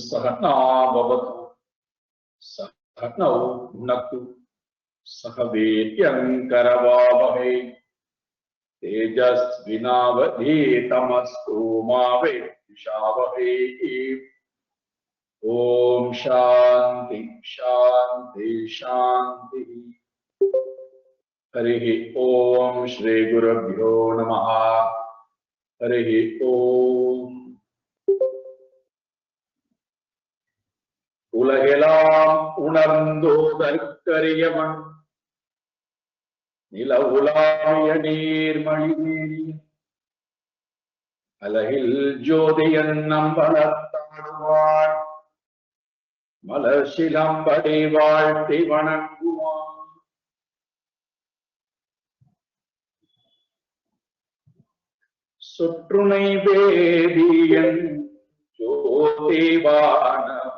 सहना भवतु सहनौ भुनक्तु सह वीर्यङ्करवावहै तेजस्विनावधीतमस्तु मा विद्विषावहै। ओम शांति शांति शांति। हरि ओम श्री गुरुभ्यो नमः। हरि ओम। உலகெல்லாம் உணர்ந்தோதற்கரியவன் நிலவுலாவிய நீர்மொழி அலகில் ஜோதியன் நம்பலத்தாடுவான் மலர்சிலம்படி வாழ்த்தி வணங்குவான். சொற்றுணை வேதியன் ஜோதிவானவன்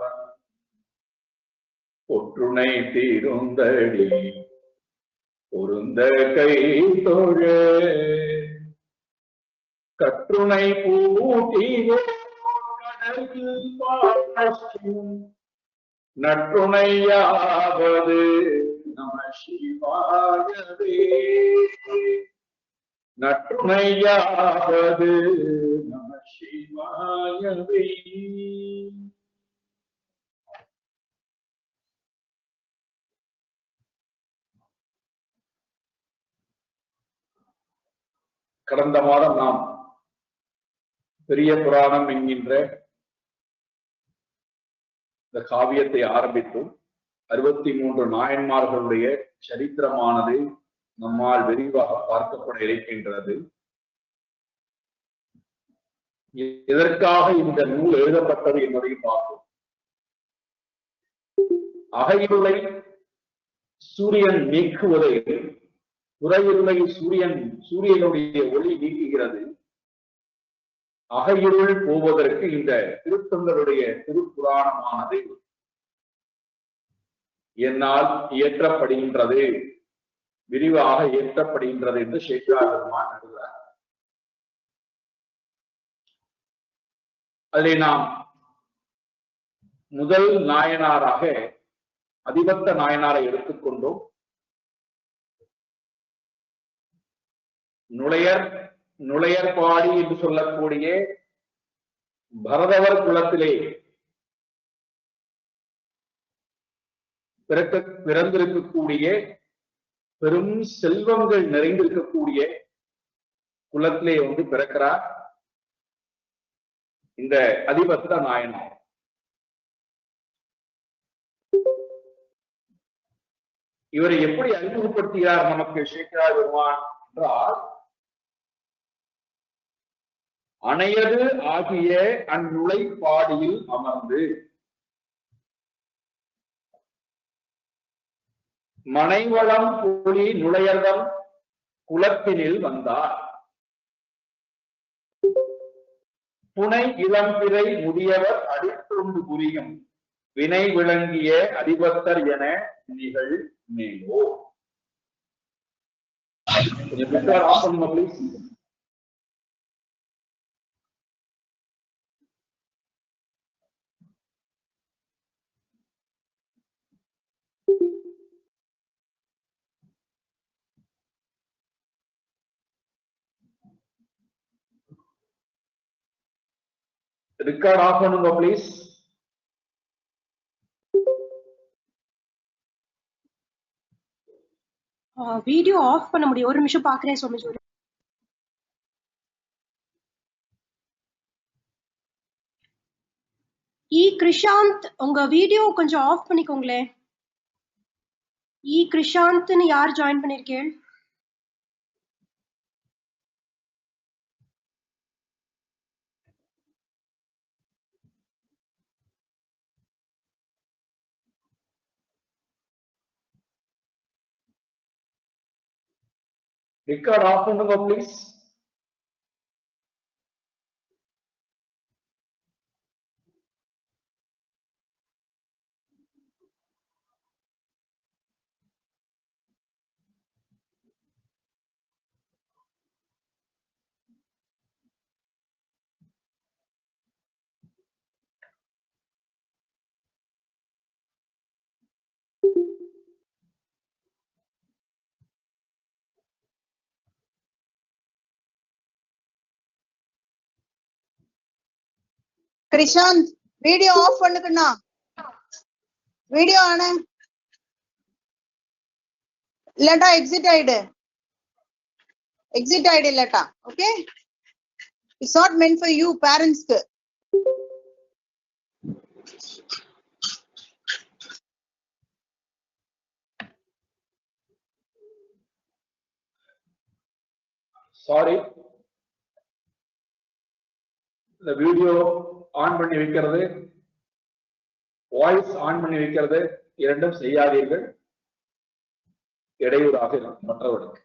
பொற்றுணை தீருந்தடி பொருந்த கை தொழ கற்றுணை பூட்டியோ கடலில் பாயும் நற்றுணையாவது நம சிவாயவே. நற்றுணையாவது நம சிவாயவே. கடந்த மாதம் நாம் பெரிய புராணம் என்கின்ற இந்த காவியத்தை ஆரம்பித்தோம். 63 நாயன்மார்களுடைய சரித்திரமானது நம்மால் விரிவாக பார்க்கப்பட இருக்கின்றது. எதற்காக இந்த நூல் எழுதப்பட்டது என்பதை பார்ப்போம். அகையிருளை சூரியன் நீக்குவதை புறையிருளை சூரியனுடைய ஒளி நீக்குகிறது. அகையிருள் போவதற்கு இந்த திருத்தொண்டருடைய திருப்புராணமானது என்னால் இயற்றப்படுகின்றது, விரிவாக இயற்றப்படுகின்றது என்று சேக்கிழார் பெருமான் எழுதுகிறார். அதிலே நாம் முதல் நாயனாராக அதிபத்த நாயனாரை எடுத்துக்கொண்டோம். நுழையற்பாடி என்று சொல்லக்கூடிய பரதவர் குலத்திலே பிறந்திருக்கக்கூடிய பெரும் செல்வங்கள் நிறைந்திருக்கக்கூடிய குலத்திலே பிறக்கிறார் இந்த அதிபத்த நாயனார். இவரை எப்படி அறிமுகப்படுத்துகிறார் நமக்கு சேக்கிழார் பெருமான் என்றால், அணையது ஆகிய அந்நுழைப்பாடியில் அமர்ந்து மனைவளம் கூலி நுழையர்தம் குலத்தினில் வந்தார். புனை இளம்பிறை முதியவர் அடித்தொண்டு புரியும் வினை விளங்கிய அதிபத்தர் என நிகழ் மேலோ. ரெக்கார்ட் ஆஃப் பண்ணுங்க ப்ளீஸ். வீடியோ ஆஃப் பண்ண முடியும். ஒரு நிமிஷம் பாக்குறேன் சோமேஸ்வரி. கிருஷாந்த், உங்க வீடியோ கொஞ்சம் ஆஃப் பண்ணிக்கோங்களே. கிருஷாந்த்னு யார் ஜாயின் பண்ணிருக்கேன்? ரெக்கார்ட் ஆஃப் பண்ணுங்க ப்ளீஸ். கிருஷாந்த் வீடியோ ஆஃப் பண்ணுக்குண்ணா. வீடியோ ஆன இல்லாட்டா எக்ஸிட் ஆயிடு. எக்ஸிட் ஆயிடு இல்லாட்டா. Okay, it's not meant for you பேரண்ட்ஸ்க்கு. சாரி, இந்த வீடியோ ஆன் பண்ணி வைக்கிறது, வாய்ஸ் ஆன் பண்ணி வைக்கிறது இரண்டும் செய்யாதீர்கள், இடையூறாக இருக்கும் மற்றவர்களுக்கு.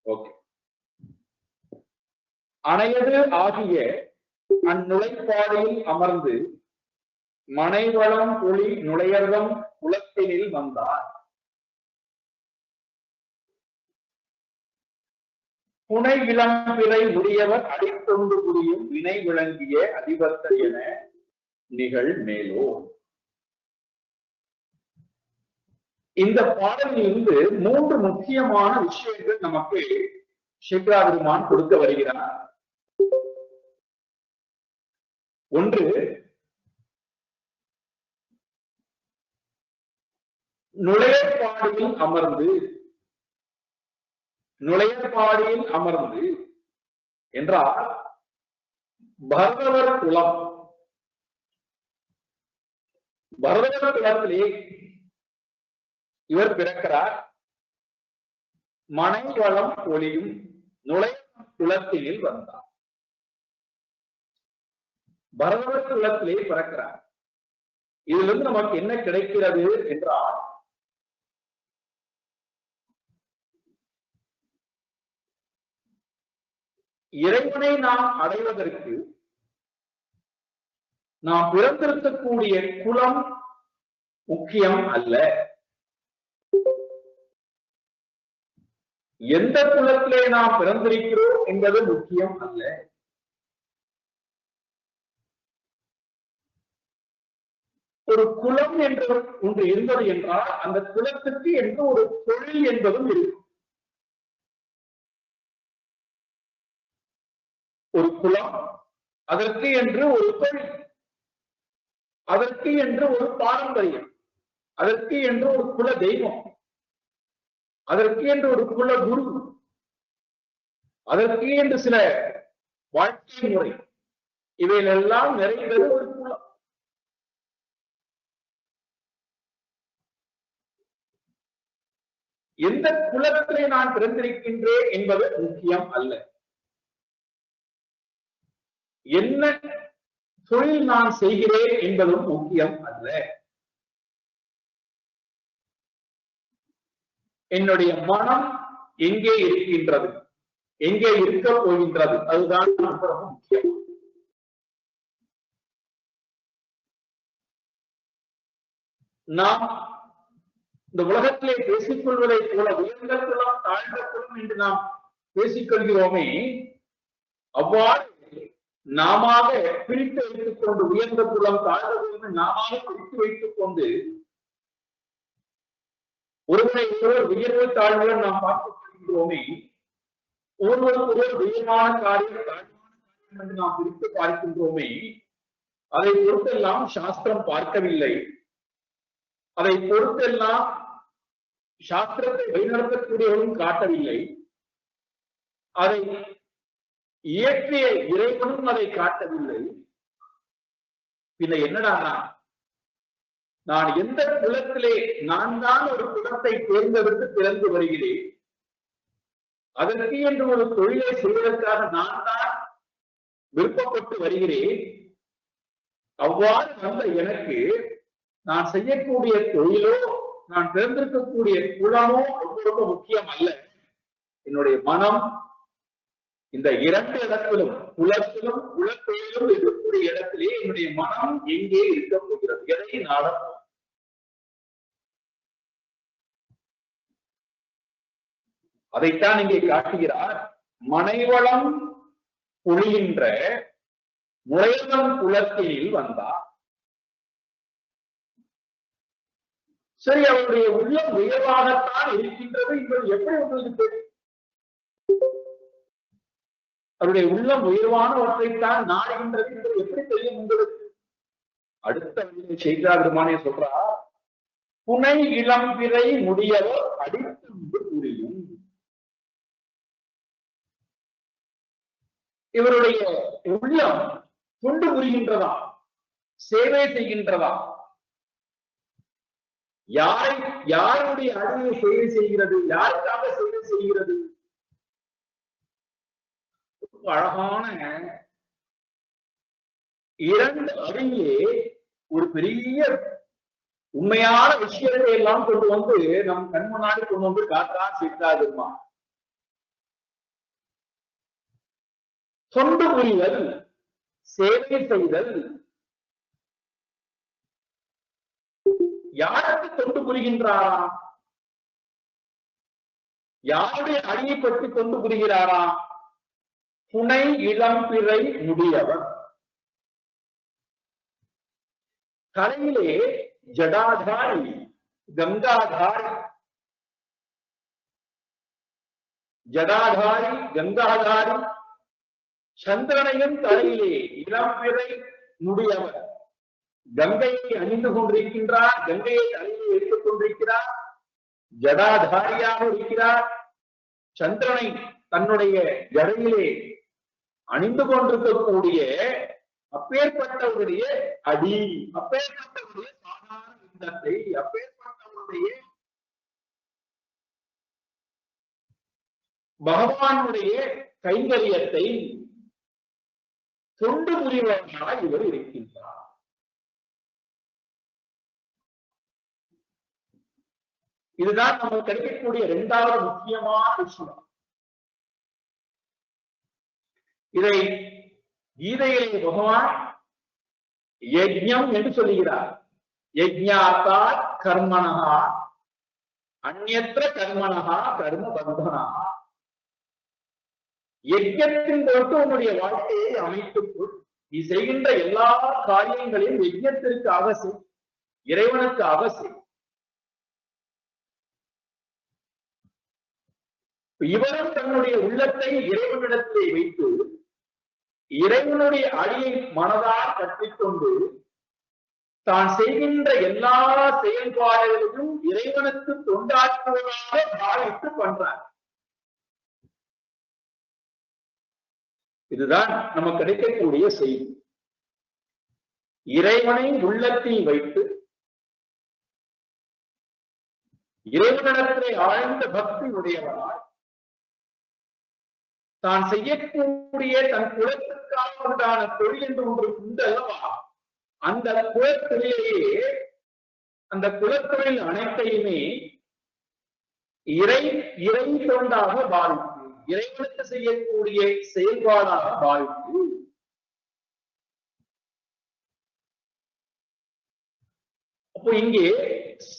ஓகே. அணையது ஆகிய அந்நுழைப்பாதையில் அமர்ந்து மனைவளம் புலி நுழையர்தம் குலத்தினில் வந்தார். புனை விளம்பிறை உரியவர் அடித்தொண்டு புரியும் வினை விளங்கிய அதிபத்தர் என நிகழ் மேலோ. இந்த பாடலிலிருந்து 3 முக்கியமான விஷயங்கள் நமக்கு சேக்கிழார் பெருமான் கொடுக்க வருகிறார். ஒன்று, நுழையற்பாடியில் அமர்ந்து, நுழையற்பாடியில் அமர்ந்து என்றால் பரதவர் குலம், பரதவர் குலத்திலே இவர் பிறக்கிறார். மனை வளம் ஒளியும் நுழைய குலத்தினில் வந்தார். பரதவர் குலத்திலே பிறக்கிறார். இதிலிருந்து நமக்கு என்ன கிடைக்கிறது என்றால், இறைவனை நாம் அடைவதற்கு நாம் பிறந்திருக்கக்கூடிய குலம் முக்கியம் அல்ல. எந்த குலத்திலே நாம் பிறந்திருக்கிறோம் என்பது முக்கியம் அல்ல. ஒரு குலம் என்று ஒன்று இருந்தது என்றால் அந்த குலத்துக்கு என்று ஒரு தொழில் என்பதும் இருக்கும். ஒரு குலம், அதற்கு என்று ஒரு தொழில், அதற்கு என்று ஒரு பாரம்பரியம், அதற்கு என்று ஒரு குல தெய்வம், அதற்கு என்று ஒரு குல குரு, அதற்கு என்று சில வாழ்க்கை முறை, இவைகளெல்லாம் நிறைந்தது ஒரு குலம். எந்த குலத்திலே நான் பிறந்திருக்கின்றேன் என்பது முக்கியம் அல்ல. என்ன தொழில் நான் செய்கிறேன் என்பதும் முக்கியம் அல்ல. என்னுடைய மனம் எங்கே இருக்கின்றது, எங்கே இருக்க போகின்றது, அதுதான் ரொம்ப முக்கியம். நாம் இந்த உலகத்திலே பேசிக்கொள்வதை போல உயர்ந்த குலம் தாழ்ந்த குலம் என்று நாம் பேசிக்கொள்கிறோமே, அவ்வாறு நாம பிரித்து வைத்துக் கொண்டு உயர்ந்த குலம் தாழ்ந்த குலம் நாம பிரித்து வைத்துக் கொண்டு ஒருவரை ஒருவர் உயர்வு தாழ்வுடன் நாம் பார்த்துக் கொள்கிறோமே, ஒருவருக்கு ஒருவர் உயர்வான காரியம் தாழ்வான காரியம் என்று நாம் பிரித்து பார்க்கின்றோமே, அதை பொறுத்தெல்லாம் சாஸ்திரம் பார்க்கவில்லை. அதை பொறுத்தெல்லாம் சாஸ்திரத்தை வழிநடத்தக்கூடியவர்களும் காட்டவில்லை. அதை இயற்றிய இறைவனும் அதை காட்டவில்லை. பின்ன என்னடா, நான் எந்த குலத்திலே நான் தான் ஒரு குலத்தை தேர்ந்தெடுத்து பிறந்து வருகிறேன், அதற்கு என்று ஒரு தொழிலை செய்வதற்காக நான் தான் விருப்பப்பட்டு வருகிறேன். அவ்வாறு வந்த எனக்கு நான் செய்யக்கூடிய தொழிலோ நான் பிறந்திருக்கக்கூடிய குலமோ ரொம்ப முக்கியம் அல்ல. என்னுடைய மனம் இந்த 2 இடத்திலும், குலத்திலும் குலத்தொழிலும் இருக்கக்கூடிய இடத்திலே என்னுடைய மனம் எங்கே இருக்க போகிறது, எதை நாடும். அதைத்தான் இங்கே காட்டுகிறார். மனைவளம் பொழிகின்ற முறைதம் குலத்தினில் வந்தார். சரி, அவருடைய உள்ளம் உயர்வாகத்தான் இருக்கின்றது என்பது எப்படி உங்களுக்கு தெரியும்? அவருடைய உள்ளம் உயர்வானவற்றைத்தான் நாடுகின்றது என்பது எப்படி தெரியும் உங்களுக்கு? அடுத்த வழியை செய்தாருமானே சொல்றா, புனை இளம்பிறை முடியவர் அடித்து புரியும். இவருடைய உள்ளம் தொண்டு புரிகின்றதா, சேவை செய்கின்றதா? யாருடைய அடியை சேவை செய்கிறது? யாருக்காக சேவை செய்கிறது? அழகான 2 அடியிலே ஒரு பெரிய உண்மையான விஷயத்தை எல்லாம் கொண்டு வந்து நம் கண் முன்னாடி கொண்டு வந்து காட்டான் சீட்டாதுமா. தொண்டு புரிதல், சேவை செய்தல். யாருக்கு தொண்டு புரிகின்றாரா? யாருடைய அடியை பற்றி தொண்டு புரிகிறாரா? புனை இளம்பிறை முடியவர். தலையிலே ஜடாதாரி, கங்காதாரி, ஜடாதாரி, கங்காதாரி, சந்திரனையும் தலையிலே இளம்பிறை முடியவர். கங்கையை அணிந்து கொண்டிருக்கின்றார், கங்கையை தலையிலே எடுத்துக் கொண்டிருக்கிறார், ஜடாதாரியாக இருக்கிறார். சந்திரனை தன்னுடைய ஜடையிலே அணிந்து கொண்டிருக்கக்கூடிய அப்பேற்பட்டவருடைய அடி, அப்பேற்பட்டவருடைய சாதாரண இந்தத்தை, அப்பேற்பட்டவருடைய பகவானுடைய கைங்கரியத்தை தொண்டு புரிவதற்காக இவர் இருக்கின்றார். இதுதான் நமக்கு கிடைக்கக்கூடிய 2வது முக்கியமான விஷயம். இதை கீதையிலே பகவான் யஜ்ஞம் என்று சொல்லுகிறார். யஜ்ஞாத்தா கர்மணஹா அந்யத்ர கர்மணஹா கர்ம பந்தனா. யஜ்ஞத்தின் பொருட்டு உன்னுடைய வாழ்க்கையை அமைத்துக்கொள். நீ செய்கின்ற எல்லா காரியங்களையும் யஜ்ஞத்திற்காக செய், இறைவனுக்காக செய். இவரும் தன்னுடைய உள்ளத்தை இறைவனிடத்திலே வைத்து இறைவனுடைய அடியை மனதால் கட்டிக்கொண்டு தான் செய்கின்ற எல்லா செயல்பாடுகளையும் இறைவனுக்கு தொண்டாற்றுவதாக பாவித்து பண்றார். இதுதான் நமக்கு கிடைக்கக்கூடிய செய்தி. இறைவனை உள்ளத்தில் வைத்து இறைவனிடத்திலே ஆழ்ந்த பக்தி உடையவரால் தான் செய்யக்கூடிய தன் குலத்துக்காக உண்டான தொழில் என்று ஒன்று உண்டு அல்லவா? அந்த குலத்தொழிலேயே, அந்த குலத்தொழில் அனைத்தையுமே இறை தொண்டாக பாவித்து, இறைவனுக்கு செய்யக்கூடிய செயல்பாடாக பாவித்து அப்போ இங்கே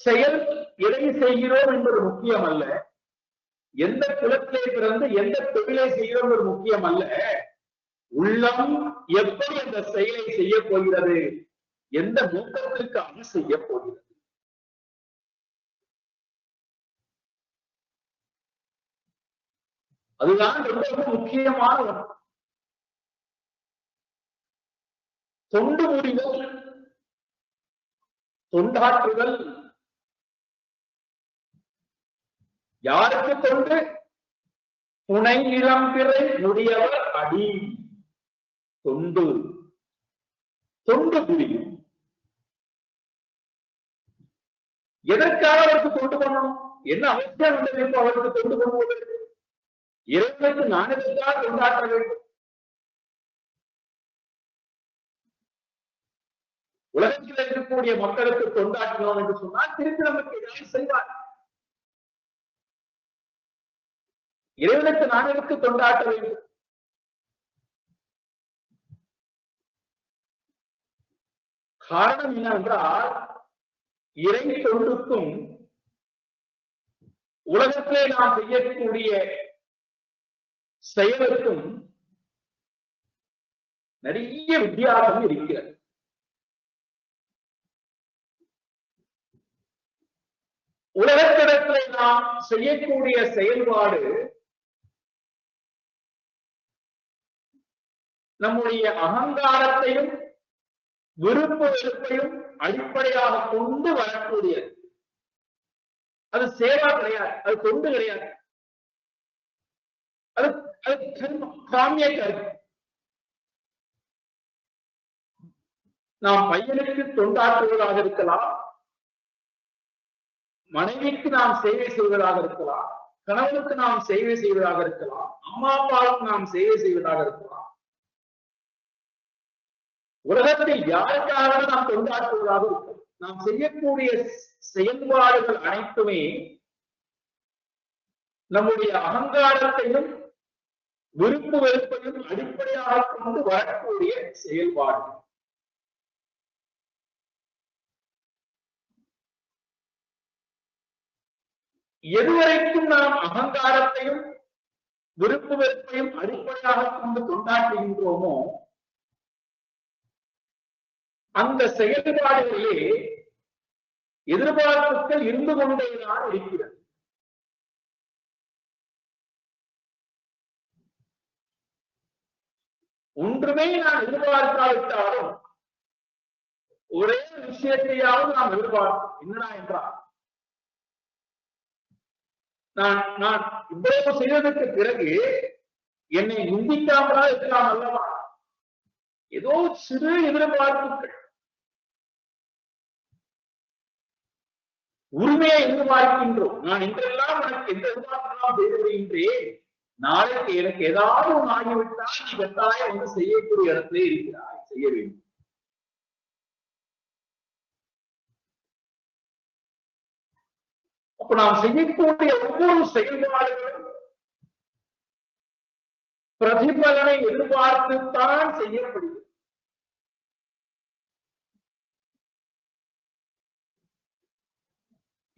செயல் எதை செய்கிறோம் என்பது முக்கியம் அல்ல, எந்த குலத்திலே பிறந்து எந்த தொழிலை செய்கிறோம் என்பது முக்கியம் அல்ல, உள்ளம் எப்படி அந்த செயலை செய்ய போகிறது, எந்த நோக்கத்திற்காக செய்ய போகிறது. அதுதான் ரொம்ப ரொம்ப முக்கியமான ஒன்று. தொண்டு புரிதல், தொண்டாற்றுதல். யாருக்கு தொண்டு? புனை இளம்பிறை முடியவர் அடி. தொண்டு, தொண்டு புரியும். எதற்காக அவருக்கு தொண்டு பண்ணணும்? என்ன அவசியம் உள்ளது அவருக்கு தொண்டு பண்ணுவதற்கு? இறைவனுக்கு நான் எதற்காக தொண்டாற்ற வேண்டும்? உலகத்தில் இருக்கக்கூடிய மக்களுக்கு தொண்டாற்றணும் என்று சொன்னால் திருப்பி நமக்கு ஏதாவது செய்வார். இறைவனுக்கு நான் எதற்கு தொண்டாற்ற வேண்டும்? காரணம் என்னவென்றால், இறை தொண்டுக்கும் உலகத்திலே நாம் செய்யக்கூடிய செயலுக்கும் நிறைய வித்தியாசம் இருக்கிறது. உலகத்திடத்திலே நாம் செய்யக்கூடிய செயல்பாடு நம்முடைய அகங்காரத்தையும் விருப்ப வெறுப்பையும் அடிப்படையாக கொண்டு வரக்கூடியது. அது சேவா கிடையாது, அது தொண்டு கிடையாது, அது காமிய கருத்து. நாம் பையனுக்கு தொண்டாற்றுவதாக இருக்கலாம், மனைவிக்கு நாம் சேவை செய்வதாக இருக்கலாம், கணவனுக்கு நாம் சேவை செய்வதாக இருக்கலாம், அம்மா அப்பாவுக்கு நாம் சேவை செய்வதாக இருக்கலாம். உலகத்தில் யாருக்காக நாம் தொண்டாற்றுவதாக இருக்கும். நாம் செய்யக்கூடிய செயல்பாடுகள் அனைத்துமே நம்முடைய அகங்காரத்தையும் விருப்பு வெறுப்பையும் அடிப்படையாக கொண்டு வரக்கூடிய செயல்பாடு. எதுவரைக்கும் நாம் அகங்காரத்தையும் விருப்பு வெறுப்பையும் அடிப்படையாக கொண்டு கொண்டாடுகின்றோமோ அந்த செயல்பாடுகளிலே எதிர்பார்ப்புகள் இருந்து கொண்டேதான் இருக்கிறது. ஒன்றுமே நான் எதிர்பார்க்காவிட்டாலும் ஒரே விஷயத்தையாவது நாம் எதிர்பார்ப்போம். என்னடா என்றால், நான் இவ்வளவு செய்வதற்கு பிறகு என்னை நிந்திக்காமலா இருக்கலாம் அல்லவா? ஏதோ சிறு எதிர்பார்ப்புகள், உரிமையை எதிர்பார்க்கின்றோம். நான் இன்றெல்லாம் எனக்கு எந்த எதிர்பார்ப்பெல்லாம் செய்து வருகின்றேன், நாளைக்கு எனக்கு ஏதாவது ஒன்று ஆகிவிட்டால் நீ கட்டாயம் வந்து செய்யக்கூடிய இடத்திலே இருக்கிறாய், செய்ய வேண்டும். அப்ப நாம் செய்யக்கூடிய ஒவ்வொரு செயல்பாடுகளும் பிரதிபலனை எதிர்பார்த்துத்தான் செய்யப்படுகிறது.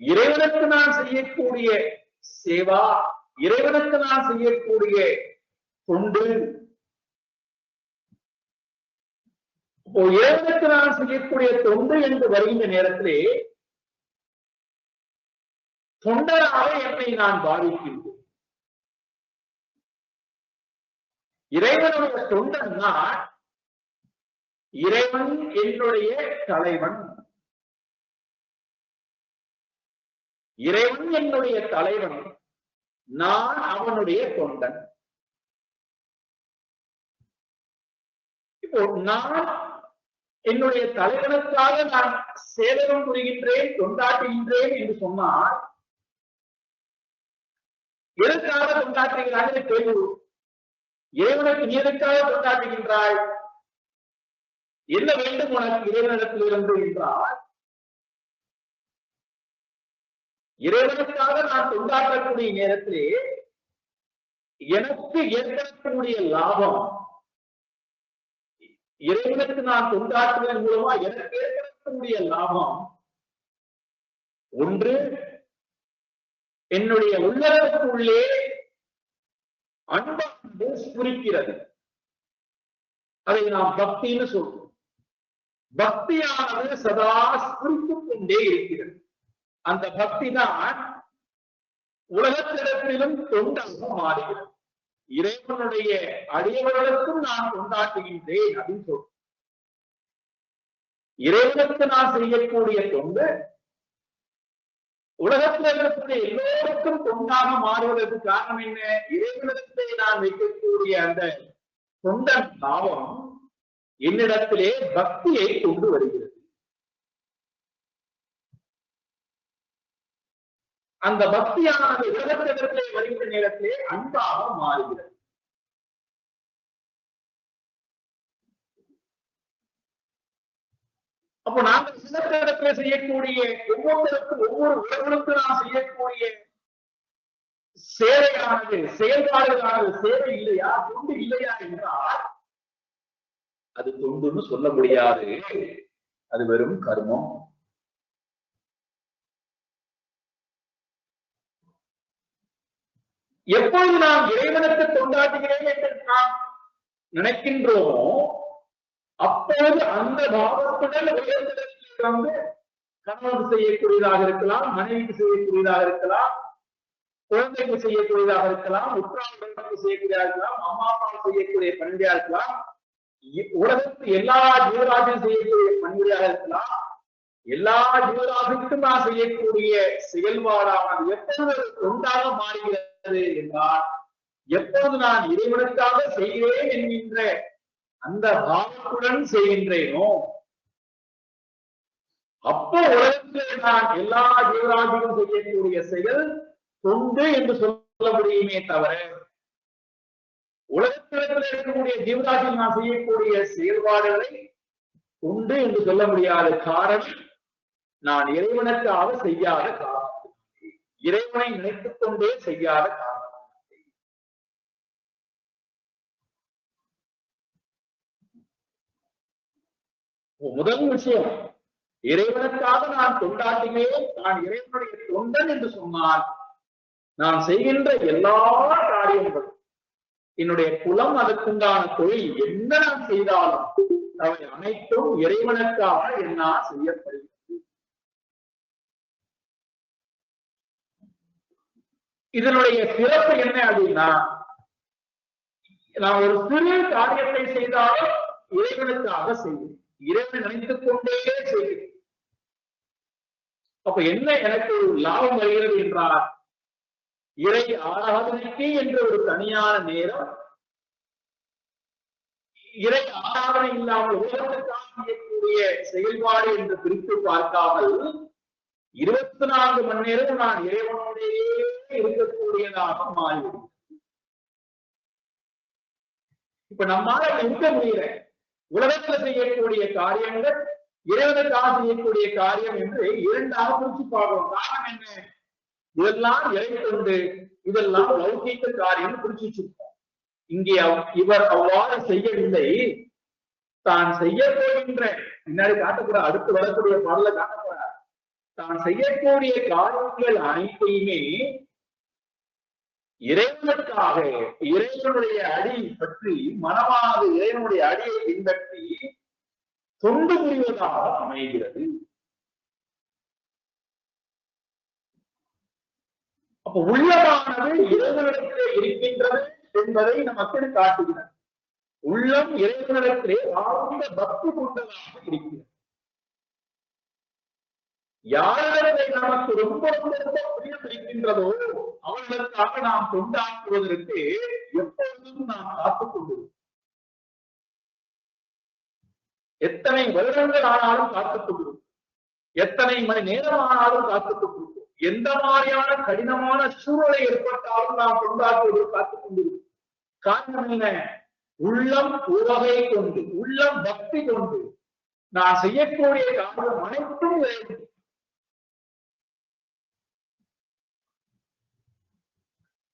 இறைவனுக்கு நான் செய்யக்கூடிய சேவா, இறைவனுக்கு நான் செய்யக்கூடிய தொண்டு, இறைவனுக்கு நான் செய்யக்கூடிய தொண்டு என்று வருகின்ற நேரத்திலே தொண்டராக என்னை நான் பாவிக்கின்றேன். இறைவனுடைய தொண்டன் நான், இறைவன் என்னுடைய தலைவன், இறைவன் என்னுடைய தலைவன், நான் அவனுடைய தொண்டன். இப்போ நான் என்னுடைய தலைவனுக்காக நான் சேவகம் புரிகின்றேன், கொண்டாடுகின்றேன் என்று சொன்னால் எதற்காக கொண்டாடுகிறாய் கேள்வி. இறைவனுக்கு நீ எதற்காக கொண்டாடுகின்றாய், என்ன வேண்டும் உனக்கு இறைவனிடத்தில் இருந்து என்றால், இறைவனுக்காக நான் கொண்டாடக்கூடிய நேரத்திலே எனக்கு ஏற்படக்கூடிய லாபம், இறைவனுக்கு நான் கொண்டாடுவதன் மூலமா எனக்கு ஏற்படக்கூடிய லாபம் ஒன்று, என்னுடைய உள்ளத்துக்குள்ளே அன்பானது ஸ்புரிக்கிறது. அதை நாம் பக்தின்னு சொல்றோம். பக்தியானது சதா ஸ்புரித்துக் கொண்டே இருக்கிறது. அந்த பக்தி தான் உலகத்திடத்திலும் தொண்டாக மாறுகிறது. இறைவனுடைய அடியவர்களுக்கும் நான் கொண்டாடுகின்றேன் அப்படின்னு சொல்றோம். இறைவனுக்கு நான் செய்யக்கூடிய தொண்டு உலகத்தில் இருக்கக்கூடிய எல்லோருக்கும் தொண்டாக மாறுவதற்கு காரணம் என்ன? இறைவனத்தை நான் வைக்கக்கூடிய அந்த தொண்டன் பாவம் என்னிடத்திலே பக்தியை கொண்டு வருகிறது. அந்த பக்தியானது உலகத்திடத்திலே வருகின்ற நேரத்திலே அன்பாக மாறுகிறது. அப்போ நாங்கள் சிலத்திடத்துல செய்யக்கூடிய ஒவ்வொருத்தருக்கும் ஒவ்வொரு உறவுகளுக்கு நாம் செய்யக்கூடிய சேவையானது, செயல்பாடுகளானது சேவை இல்லையா, தொண்டு இல்லையா என்றால் அது தொண்டுன்னு சொல்ல முடியாது. அது வெறும் கர்மம். எப்போது நாம் இறைவனுக்கு தொண்டாடுகிறேன் என்று நாம் நினைக்கின்றோமோ அப்போது அந்த பாவத்துடன் உயர்ந்தடத்தில் வந்து கணவனுக்கு செய்யக்கூடியதாக இருக்கலாம், மனைவிக்கு செய்யக்கூடியதாக இருக்கலாம், குழந்தைக்கு செய்யக்கூடியதாக இருக்கலாம், உற்றார்களுக்கு செய்யக்கூடியதாக இருக்கலாம், அம்மா அப்பா செய்யக்கூடிய பணியா இருக்கலாம், உலகத்தில் எல்லா ஜீவராசியும் செய்யக்கூடிய பணியாக இருக்கலாம். எல்லா ஜீவராசிக்கும் நான் செய்யக்கூடிய செயல்பாடானது எப்பொழுது தொண்டாக மாறுகிறது என்றால், எப்பொழுது நான் இறைவனுக்காக செய்கிறேன் என்கின்ற அந்த பாவத்துடன் செய்கின்றேனோ, அப்போ உலகத்தில் நான் எல்லா ஜீவராசியும் செய்யக்கூடிய செயல் தொண்டு என்று சொல்ல முடியுமே தவிர, உலகத்தில் இருக்கக்கூடிய ஜீவராசியில் நான் செய்யக்கூடிய செயல்பாடுகளை தொண்டு என்று சொல்ல முடியாத காரணம், நான் இறைவனுக்காக செய்யாத காரணம், இறைவனை நினைத்துக் கொண்டே செய்யாத காரணம். முதல் விஷயம், இறைவனுக்காக நான் தொண்டாற்றுகிறேன், நான் இறைவனுடைய தொண்டன் என்று சொன்னால், நான் செய்கின்ற எல்லா காரியங்களும், என்னுடைய குலம், அதற்குண்டான தொழில் என்ன நான் செய்தாலும் அவை அனைத்தும் இறைவனுக்காக என்னால் செய்யப்படுகிறது. இதனுடைய சிறப்பு என்ன அப்படின்னா, நான் ஒரு சிறு காரியத்தை செய்தாலும் இறைவனுக்காக செய்வேன், இறைவனை நினைத்துக் கொண்டே செய்வேன். அப்ப என்ன எனக்கு லாபம் வருகிறது என்றால், இறை ஆராதனைக்கு என்று ஒரு தனியான நேரம், இறை ஆராதனை இல்லாமல் உலகத்துக்காக செய்யக்கூடிய செயல்பாடு என்று பிரித்து பார்க்காமல் 24 மணி நேரம் நான் இறைவனோடையே இருக்கக்கூடியதாக மாறிவிடும். இப்ப நம்மால இருக்க முடியல. உலகத்துல செய்யக்கூடிய காரியங்கள் இறைவனுக்காக செய்யக்கூடிய காரியம் என்று இரண்டாக பிரிச்சு பார்க்கிறோம். காரணம் என்ன? இதெல்லாம் இறை கொண்டு, இதெல்லாம் லௌகீக காரியம் பிரிச்சு வச்சிருக்கோம். இங்கே இவர் அவ்வாறு செய்யவில்லை. தான் செய்ய போகின்ற, பின்னாடி காட்டக்கூட அடுத்து வரக்கூடிய பாடல காட்டக்கூடாது, தான் செய்யக்கூடிய காரியங்கள் அனைத்தையுமே இறைவனுக்காக, இறைவனுடைய அடி பற்றி, மனமானது இறைவனுடைய அடியை பின்பற்றி தொண்டு புரிவதாக அமைகிறது. அப்ப உள்ளமானது இறைவனிடத்திலே இருக்கின்றது என்பதை நமக்கு காட்டுகிறது. உள்ளம் இறைவனிடத்திலே ஆழ்ந்த பக்தி கொண்டதாக இருக்கிறது. யாரிடத்தை நமக்கு ரொம்ப ரொம்ப பிரியம் இருக்கின்றதோ அவர்களுக்காக நாம் தொண்டாற்றுவதற்கு எப்பொழுதும் நாம் காத்துக் கொண்டிருக்கிறோம். எத்தனை வருடங்கள் ஆனாலும் காத்துக் கொண்டிருக்கிறோம், எத்தனை மணி நேரம் ஆனாலும் காத்துக் கொண்டிருக்கிறோம், எந்த மாதிரியான கடினமான சூழ்நிலை ஏற்பட்டாலும் நாம் தொண்டாற்றுவதற்கு காத்துக் கொண்டிருக்கிறோம். காரணம் என்ன? உள்ளம் உவகை கொண்டு, உள்ளம் பக்தி கொண்டு நான் செய்யக்கூடிய காரியம் அனைத்தும் வேண்டும்.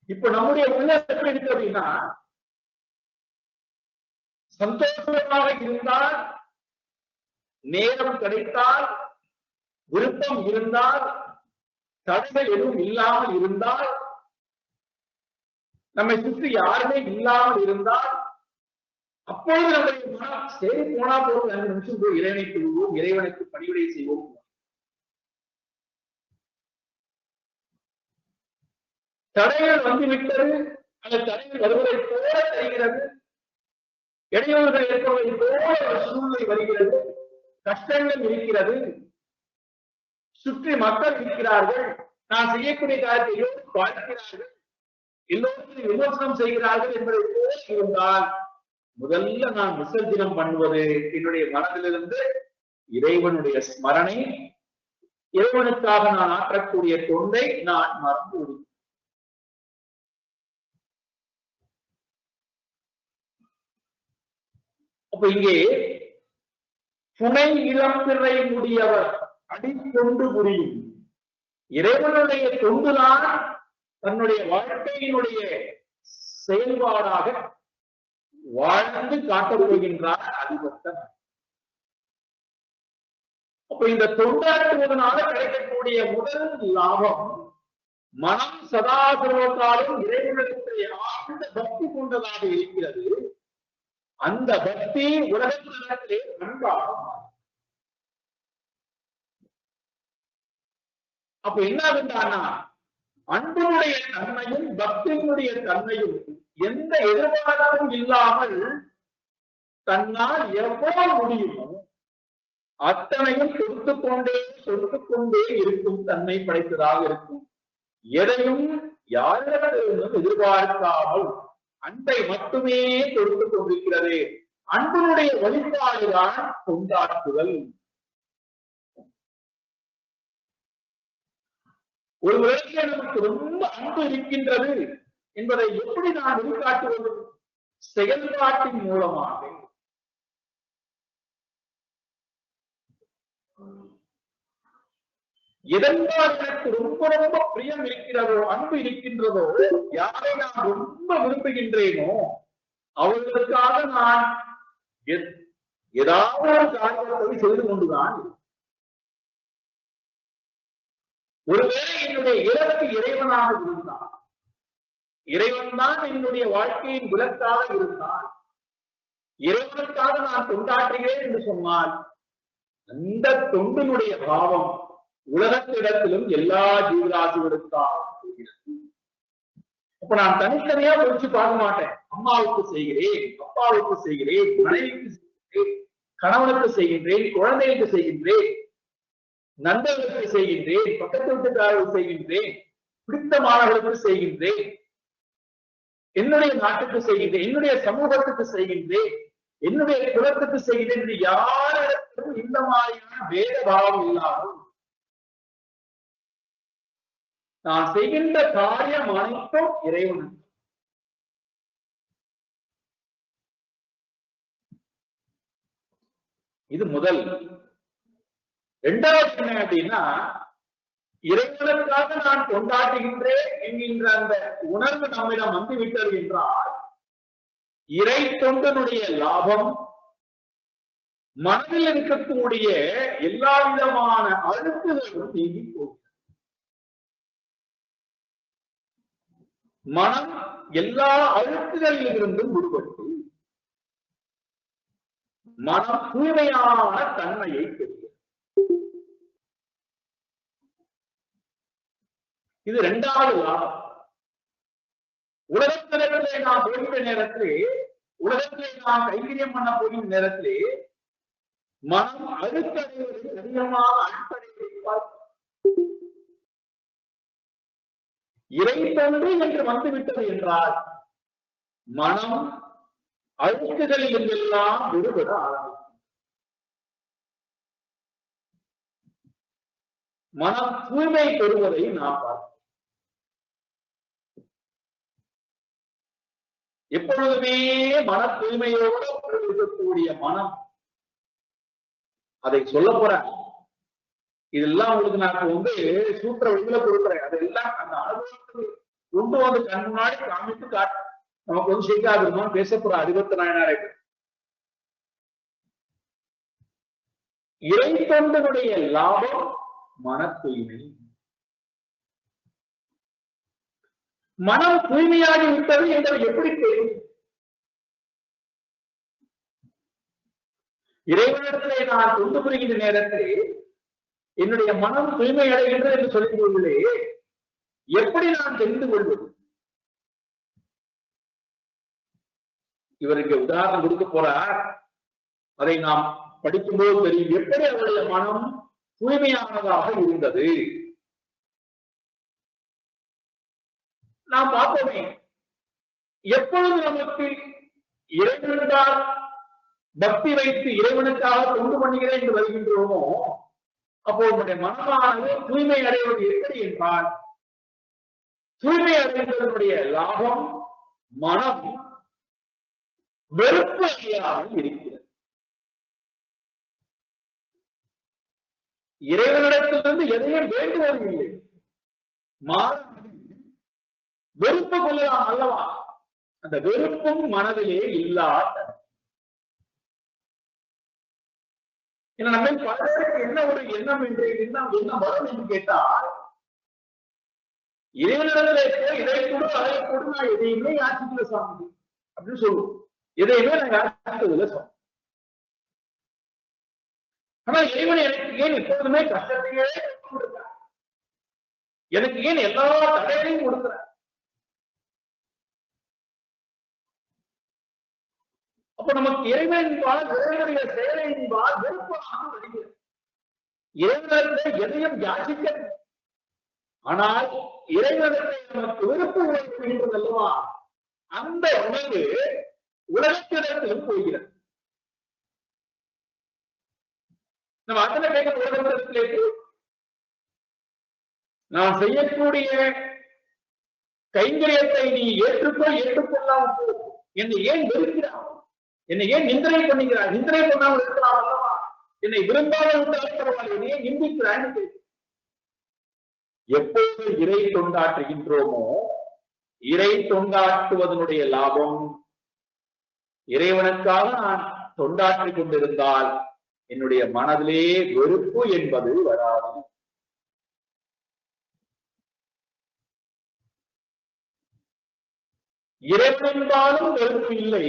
இப்ப நம்முடைய உள்ள எப்படி இருக்கு அப்படின்னா, சந்தோஷமாக இருந்தால், நேரம் கிடைத்தால், விருப்பம் இருந்தால், தடைகள் எதுவும் இல்லாமல் இருந்தால், நம்மை சுற்றி யாருமே இல்லாமல் இருந்தால், அப்பொழுது நம்முடைய மனம் சரி போனா போது 5 நிமிஷம் போய் இறைவனை கொள்வோம், இறைவனுக்கு பணிவிடை செய்வோம். தடைகள் வந்துவிட்டது, அந்த தடைகள் வருவதை போல தெரிகிறது, இடையூறுகள் ஏற்படுவதை போல ஒரு சூழ்நிலை வருகிறது, கஷ்டங்கள் இருக்கிறது, சுற்றி மக்கள் இருக்கிறார்கள், நான் செய்யக்கூடிய காரியத்தை எல்லோரும் பார்க்கிறார்கள், எல்லோரும் விமர்சனம் செய்கிறார்கள் என்பதை போல இருந்தால், முதல்ல நான் விசர்ஜனம் பண்ணுவது என்னுடைய மனதிலிருந்து இறைவனுடைய ஸ்மரணை, இறைவனுக்காக நான் ஆற்றக்கூடிய தொண்டை நான் மறந்து விடுவேன். அப்ப இங்கே புனை இளம்பிறை முடியவர் அடிக்கொண்டு புரியும் இறைவனுடைய தொண்டுதான் தன்னுடைய வாழ்க்கையினுடைய செயல்பாடாக வாழ்ந்து காட்டப் போகின்றார் அதிபக்தன். அப்ப இந்த தொண்டாற்றுவதனால கிடைக்கக்கூடிய முதல் லாபம், மனம் சதாசிரமத்தாலும் இறைவனிடத்தை ஆழ்ந்த பக்தி கொண்டதாக இருக்கிறது. அந்த பக்தி உலகத்திலே அன்பாகும். அப்ப என்ன ஆகுதுன்னா, அன்பினுடைய தன்மையும் பக்தியினுடைய தன்மையும் எந்த எதிர்பார்ப்பும் இல்லாமல் தன்னால் எவ்வளவு முடியுமோ அத்தனையும் கொடுத்து கொண்டே இருக்கும் தன்மை படைத்ததாக இருக்கும். எதையும் யாரிடத்திலிருந்தும் எதிர்பார்க்காமல் அன்பை மட்டுமே கொடுத்து கொண்டிருக்கிறது. அன்பினுடைய வழிபாடுதான் கொண்டாடுதல். ஒரு வேளையிலே நமக்கு ரொம்ப அன்பு இருக்கின்றது என்பதை எப்படி நான் வெளிக்காட்டுவது? செயல்பாட்டின் மூலமாக. எதென்றால் எனக்கு ரொம்ப ரொம்ப பிரியம் இருக்கிறதோ, அன்பு இருக்கின்றதோ, யாரை நான் ரொம்ப விரும்புகின்றேனோ அவர்களுக்காக நான் ஏதாவது ஒரு காரியத்தை செய்து கொண்டுதான். ஒருவேளை என்னுடைய இலக்கு இறைவனாக இருந்தால், இறைவன் தான் என்னுடைய வாழ்க்கையின் விலக்காக இருந்தால், இறைவனுக்காக நான் கொண்டாடுகிறேன் என்று சொன்னால் அந்த தொண்டினுடைய பாவம் உலகத்திடத்திலும் எல்லா ஜீவராசிகளுக்காக. அப்ப நான் தனித்தனியா பிரிச்சு பார்க்க மாட்டேன். அம்மாவுக்கு செய்கிறேன், அப்பாவுக்கு செய்கிறேன், மனைவிக்கு செய்கிறேன், கணவனுக்கு செய்கின்றேன், குழந்தைகளுக்கு செய்கின்றேன், நண்பர்களுக்கு செய்கின்றேன், பக்கத்து வீட்டுக்காரர்களுக்கு செய்கின்றேன், பிடித்த மாணவர்களுக்கு செய்கின்றேன், என்னுடைய நாட்டுக்கு செய்கின்றேன், என்னுடைய சமூகத்துக்கு செய்கின்றேன், என்னுடைய குலத்துக்கு செய்கின்றேன் என்று யாரிடத்திலும் இந்த மாதிரியான வேத பாவம் இல்லாமல் நான் செய்கின்ற காரியம் அனைத்தும் இறைவனுக்கு. இது முதல். இரண்டாவது என்ன அப்படின்னா, இறைவனுக்காக நான் கொண்டாடுகின்றேன் என்கின்ற அந்த உணர்வு நம்மிடம் வந்துவிட்டது என்றால் இறை தொண்டனுடைய லாபம் மனதில் இருக்கக்கூடிய எல்லா விதமான அழுக்குகளும் நீங்கி போகும். மனம் எல்லா அழுக்குகளில் இருந்தும் விடுபட்டு மனம் தூய்மையான தன்மையை பெறுகிறது. இது இரண்டாவது லாபம். உலகத்திலே நாம் போகின்ற நேரத்திலே, உலகத்திலே நாம் கைங்கரியம் பண்ண போகின்ற நேரத்திலே மனம் அழுக்கடைவதை அதிகமாக அழுக்கடைவதை இறை தொண்டு என்று வந்துவிட்டது என்றால் மனம் அழுக்குகளில் இருந்தெல்லாம் விடுபட ஆரம்பிக்கும். மனம் தூய்மை பெறுவதை நாம் பார்க்கிறோம். எப்பொழுதுமே மன தூய்மையோடு இருக்கக்கூடிய மனம், அதை சொல்ல போறேன். இதெல்லாம் உங்களுக்கு நான் சூத்திர வழியில கொடுக்குறேன். அதெல்லாம் அந்த அனுபவத்துக்கு கொண்டு வந்து கண் முன்னாடி காமித்து காட்டு. நமக்கு சேர்க்காதிருந்தோம் பேச போற அறிவத்து நாயனாரை. இறை தொண்டனுடைய லாபம் மன தூய்மை. மனம் தூய்மையாகி விட்டது என்பது எப்படி தெரியும்? இறைவனத்திலே நான் தொண்டு புரிகின்ற நேரத்தில் என்னுடைய மனம் தூய்மை அடைகின்றது என்று சொல்லும்போது எப்படி நான் தெரிந்து கொள்வது? இவருக்கு உதாரணம் கொடுக்க போறார். அதை நாம் படிக்கும்போது தெரியும் எப்படி அவருடைய மனம் தூய்மையானதாக இருந்தது. நாம் பார்த்தோமே, எப்பொழுது நமக்கு இறைவனுக்காக பக்தி வைத்து இறைவனுக்காக தொண்டு பண்ணுகிறேன் என்று வருகின்றோமோ அப்போ உங்களுடைய மனமானது தூய்மை அடைவது எப்படி என்றால், தூய்மை அடைவதனுடைய லாபம் மனம் வெறுப்பு அடையாமல் இருக்கிறது. இறைவனிடத்திலிருந்து எதையும் வேண்டுவது இல்லை, வெறுப்பு கொள்ளலாம் அல்லவா? அந்த வெறுப்பும் மனதிலே இல்லாத நம்ம பலருக்கு என்ன ஒரு எண்ணம் என்று என்ன வரும் என்று கேட்டால், இறைவனிடத்திலே இதை கொடு அதை கொடு, நான் எதையுமே யாசிக்கல சாமி அப்படின்னு சொல்லுவோம். எதையுமே நான் யாசிக்கல சாமி. ஆனா இறைவன் எனக்கு ஏன் எப்போதுமே கஷ்டத்தையே கொடுக்கிறார்? எனக்கு ஏன் எல்லா தடைகளையும் கொடுக்கிறார்? அப்ப நமக்கு இறைவனின்பால் இறைவனுடைய செயலின்பால் வெறுப்பாக வருகிறது. இறைவனத்தை எதையும் யாசிக்க, ஆனால் இறைவனத்தை நமக்கு விருப்பம் உணர்வு அல்லவா, அந்த உணர்வு உலகத்திடத்திலும் போகிறது. நம்ம அத்தனை கேட்க உலகத்திலே நான் செய்யக்கூடிய கைங்கரியத்தை நீ ஏற்றுக்கொள்ளாமல் போ, என்னை ஏன் வெறுக்கிறான், என்னை ஏன் நிந்தனை பண்ணுகிறார், நிந்தனை பண்ணாமல் இருக்கலாம் அல்லவா, என்னை விரும்பாமல் விட்டால் பரவாயில்லை, என்னையே நிந்திக்கிறான்னு கேட்க. எப்போது இறை தொண்டாற்றுகின்றோமோ, இறை தொண்டாற்றுவதனுடைய லாபம், இறைவனுக்காக நான் தொண்டாற்றிக் கொண்டிருந்தால் என்னுடைய மனதிலே வெறுப்பு என்பது வராது. இறைவனின்பாலும் வெறுப்பு இல்லை,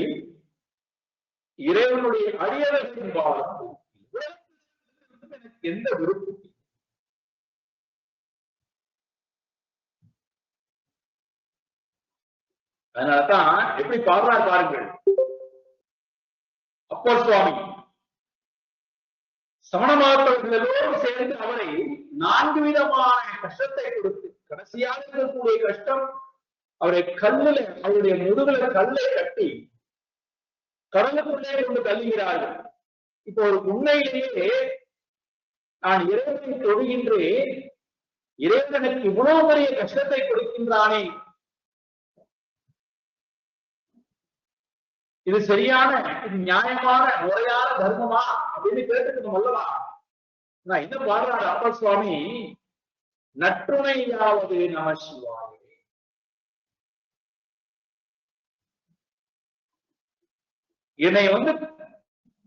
இறைவனுடைய அடியவர்களின்பாலும் எந்த வெறுப்பு. அதனாலதான் எப்படி பாடுறார் பாருங்கள் அப்பர் சுவாமி. சமண மதத்தவர்களோடு சேர்ந்து அவரை 4 விதமான கஷ்டத்தை கொடுத்து கடைசியாக இருக்கக்கூடிய கஷ்டம், அவரை கல்லுல, அவருடைய முதுகுல கல்லை கட்டி கடலுக்குள்ளே கொண்டு தள்ளுகிறார்கள். இப்போ ஒரு உண்மையிலேயே நான் இறைவனை தொழுகின்றேன், இறைவனுக்கு இவ்வளவு பெரிய கஷ்டத்தை கொடுக்கின்றானே, இது சரியான, இது நியாயமான முறையான தர்மமா அப்படின்னு கேட்டுக்கணும் அல்லவா. நான் என்ன பாடுறாரு அப்பர் சுவாமி, நற்றுணையாவது நம சிவாய. என்னை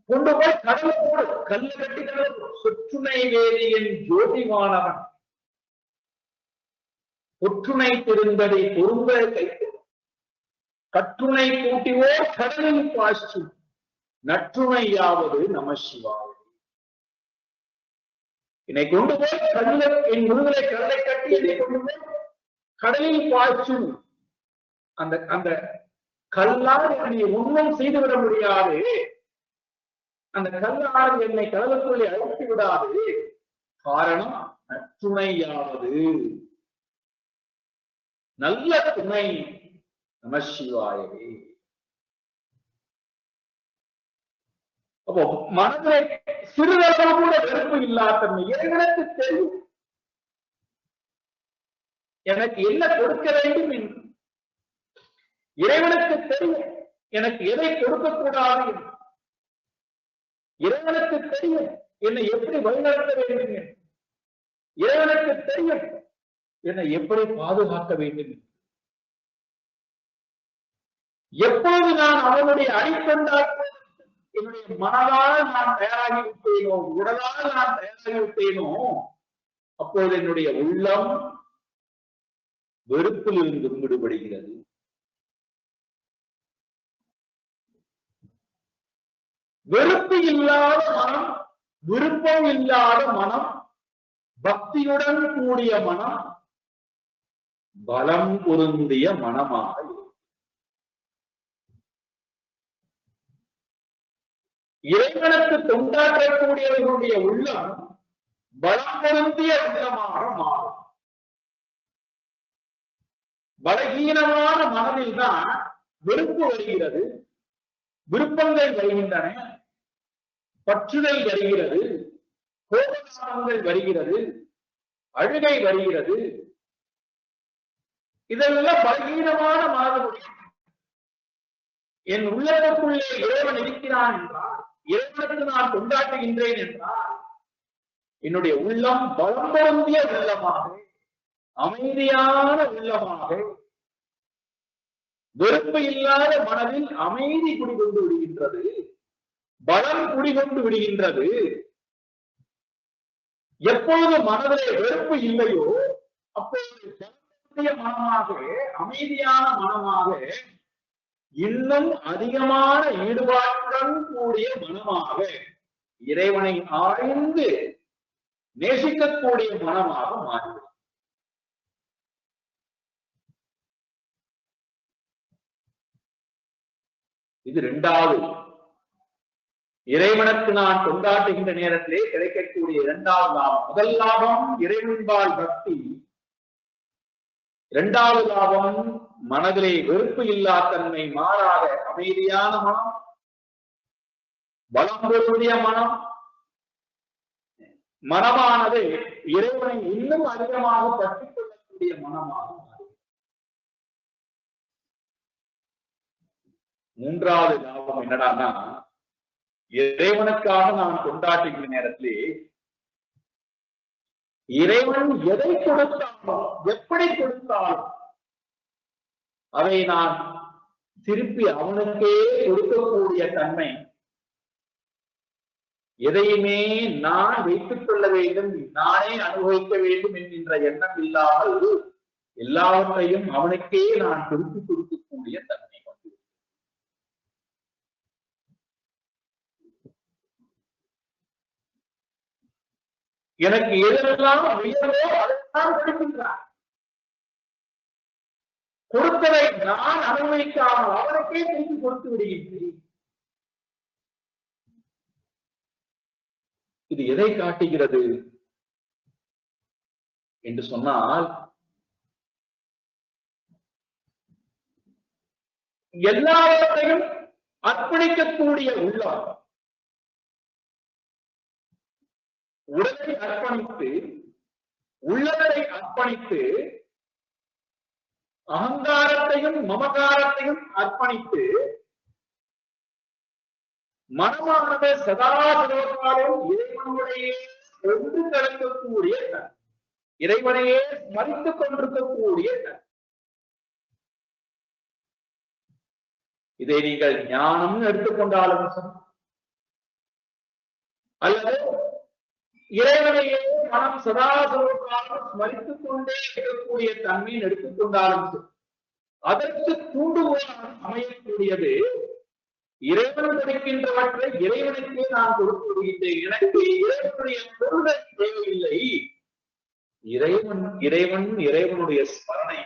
கொண்டு போய் கடவுள் போடு, கல்ல கட்டி கடவுள், சொற்றுணை வேதியின் ஜோதிவானவன் பொற்றுணை திருந்தடி பொருந்த கைத்து கற்றுணை கூட்டிவோ கடலில் பாய்ச்சு நற்றுணையாவது நம சிவாய. என்னை கொண்டு போய் கடல, என் முதுகலை கடலை கட்டி என்னை கொண்டு போய் கடலில் பாய்ச்சு, அந்த அந்த கல்லால் என்னை ஒன்றும் செய்துவிட முடியாது, அந்த கல்லால் என்னை கடலுக்குள்ளே அழைத்து விடாது, காரணம் நற்றுணையாவது, நல்ல துணை நம சிவாயவே. அப்போ மனதிலே சிறிதளவு கூட வெறுப்பு இல்லாத இறைவனுக்கு தெரியும் எனக்கு என்ன கொடுக்க வேண்டும் என்று, இறைவனுக்கு தெரியும் எனக்கு எதை கொடுக்க கூடாது என்று, இறைவனுக்கு தெரியும் என்னை எப்படி வழிநடத்த வேண்டும் என்று, இறைவனுக்கு தெரியும் என்னை எப்படி பாதுகாக்க வேண்டும் என்று. எப்போது நான் அவனுடைய அடித்தொண்டாக என்னுடைய மனதால் நான் தயாராகி விட்டேனோ, உடலால் நான் தயாராகி விட்டேனோ, அப்போது என்னுடைய உள்ளம் வெறுப்பில் இருந்து விடுபடுகிறது. வெறுப்பு இல்லாத மனம், விருப்பம் இல்லாத மனம், பக்தியுடன் கூடிய மனம், பலம் பொருந்திய மனமாக இருக்கும். இறைவனுக்கு தொண்டாற்றக்கூடியவர்களுடைய உள்ளம் பலம் பொருந்திய உள்ளமாக மாறும். பலகீனமான மனதில் தான் வெறுப்பு வருகிறது, விருப்பங்கள் வருகின்றன, பற்றுதல் வருகிறது, கோபதானங்கள் வருகிறது, அழுகை வருகிறது. இதெல்லாம் பலகீனமான மனதுடைய. என் உள்ளத்துக்குள்ளே இறைவன் இருக்கிறான் என்றால், இறைவனுக்கு நான் கொண்டாட்டுகின்றேன் என்றால், என்னுடைய உள்ளம் பலம் பொருந்திய உள்ளமாக, அமைதியான உள்ளமாக, வெறுப்பு இல்லாத மனதில் அமைதி குடிகொண்டு விடுகின்றது, பலம் குடிகொண்டு விடுகின்றது. எப்பொழுது மனதிலே வெறுப்பு இல்லையோ அப்போது மனமாக, அமைதியான மனமாக, இன்னும் அதிகமான ஈடுபாட்டுடன் கூடிய மனமாக, இறைவனை ஆழ்ந்து நேசிக்கக்கூடிய மனமாக மாறிவிடும். இது 2வது இறைவனுக்கு நான் கொண்டாடுகின்ற நேரத்திலே கிடைக்கக்கூடிய இரண்டாவது லாபம். முதல் லாபம் இறைவன்பால் பக்தி, இரண்டாவது லாபம் மனதிலே வெறுப்பு இல்லா தன்மை, மாறாக அமைதியான மனம், பலம் பொருந்திய மனம், மனமானது இறைவனை இன்னும் அதிகமாக பற்றிக் கொள்ளக்கூடிய மனமாக மாறும். மூன்றாவது லாபம் என்னடான்னா, இறைவனுக்காக நான் கொண்டாடுகின்ற நேரத்திலே இறைவன் எதை கொடுத்தாலும் எப்படி கொடுத்தாலும் அதை நான் திருப்பி அவனுக்கே கொடுக்கக்கூடிய தன்மை, எதையுமே நான் வைத்துக் கொள்ள வேண்டும், நானே அனுபவிக்க வேண்டும் என்கின்ற எண்ணம் இல்லாமல் எல்லாவற்றையும் அவனுக்கே நான் திருப்பி கொடுக்கக்கூடிய தன்மை. எனக்கு எதெல்லாம் உயர்வோ அதைத்தான் கொடுக்கின்றான். கொடுத்ததை நான் அனுபவிக்காமல் அவனுக்கே திருப்பி கொடுத்து விடுகின்றேன். இது எதை காட்டுகிறது என்று சொன்னால், எல்லாவற்றையும் அர்ப்பணிக்கக்கூடிய உள்ளம், உடலை அர்ப்பணித்து, உள்ளத்தை அர்ப்பணித்து, அகங்காரத்தையும் மமகாரத்தையும் அர்ப்பணித்து, மனமானது சதாசிவகாலம் இறைவனுடைய ஒன்று கலக்கக்கூடிய, இறைவனையே ஸ்மரித்துக் கொண்டிருக்கக்கூடிய, இதை நீங்கள் ஞானம் எடுத்துக்கொண்டாலும் அல்லது இறைவனையே மனம் சதாசிவகாலம் ஸ்மரித்துக் கொண்டே இருக்கக்கூடிய தன்மையை எடுத்துக்கொண்டாலும் அதற்கு தூண்டுகோலாக அமையக்கூடியது இறைவன் கொடுக்கின்றவற்றை இறைவனுக்கே நான் கொடுத்து விடுகின்றேன். எனக்கு இறைவனுடைய பொருளை தேவையில்லை. இறைவனுடைய ஸ்மரணை,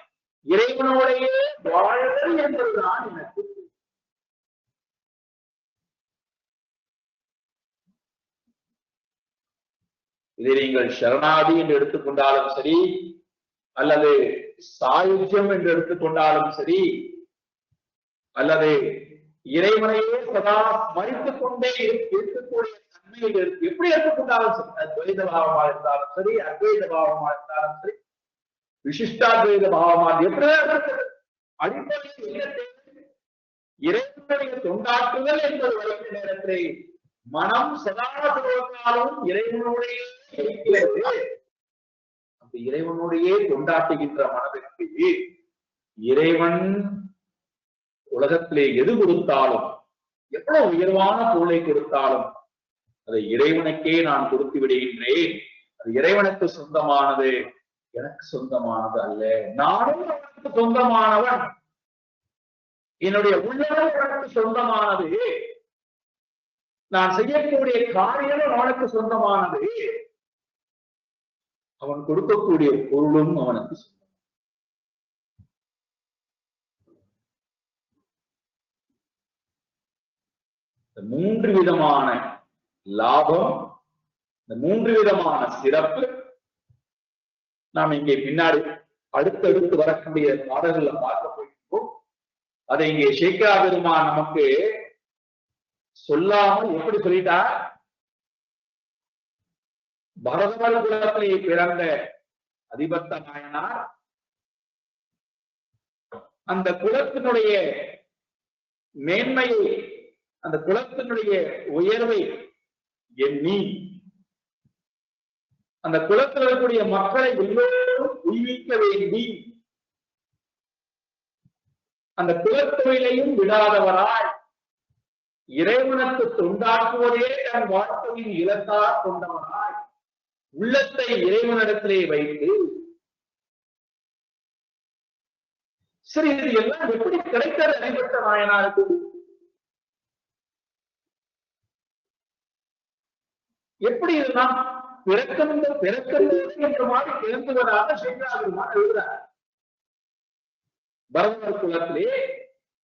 இறைவனுடைய வாழ்தல் என்பதுதான் எனக்கு. இதை நீங்கள் சரணாதி என்று எடுத்துக்கொண்டாலும் சரி, அல்லது சாயுஜ்யம் என்று எடுத்துக்கொண்டாலும் சரி, அல்லது இறைவனையே சதா ஸ்மரித்துக் கொண்டே இருக்கக்கூடிய தன்மையில் எப்படி எடுத்துக்கொண்டாலும் சரி, துவைத பாவமா இருந்தாலும் சரி, அத்வைத பாவமா இருந்தாலும் சரி, விசிஷ்டாத்வைத பாவமா எப்படி அடிப்படையில் இறைவனுடைய தொண்டாற்றுதல் என்பது வருகின்ற நேரத்திலே மனம் சதாசிவகாலம் இறைவனுடைய இருக்கிறது. அந்த இறைவனுடைய கொண்டாட்டுகின்ற மனதிற்கு இறைவன் உலகத்திலே எது கொடுத்தாலும், எவ்வளவு உயர்வான பொருளை கொடுத்தாலும் அதை இறைவனுக்கே நான் கொடுத்து விடுகின்றேன். அது இறைவனுக்கு சொந்தமானது, எனக்கு சொந்தமானது அல்ல. நானும் எனக்கு சொந்தமானவன், என்னுடைய உள்ளமும் எனக்கு சொந்தமானது, நான் செய்யக்கூடிய காரியமும் அவனுக்கு சொந்தமானது, அவன் கொடுக்கக்கூடிய பொருளும் அவனுக்கு சொந்தம். இந்த மூன்று விதமான லாபம், இந்த மூன்று விதமான சிறப்பு நாம் இங்கே பின்னாடி அடுத்தடுத்து வரக்கூடிய பாடல்கள்ல பார்க்க போயிருக்கோம். அதை இங்கே சேக்கிரா பெருமான் நமக்கு சொல்லாமல் எப்படி சொல்லிட்டார்? பரதவர் குலத்திலே பிறந்த அதிபத்த நாயனார் அந்த குலத்தினுடைய மேன்மையை, அந்த குலத்தினுடைய உயர்வை எண்ணி அந்த குலத்தில் இருக்கக்கூடிய மக்களை எல்லோரும் உய்விக்க வேண்டி அந்த குலத்தொழிலையும் விடாதவராய் இறைவனுக்கு தொண்டாற்றுவதே தன் வாழ்க்கையின் இலக்காக கொண்டவனாய் உள்ளத்தை இறைவனிடத்திலே வைத்து, சரி இது எல்லாம் எப்படி கிடைத்தது நடைபெற்ற நாயனாருக்கு? எப்படி இதெல்லாம் பிறக்கம்போது என்ற மாதிரி பிறந்தவராக சேக்கிராபெருமான் எழுதுகிறார். பரதவர் குலத்திலே,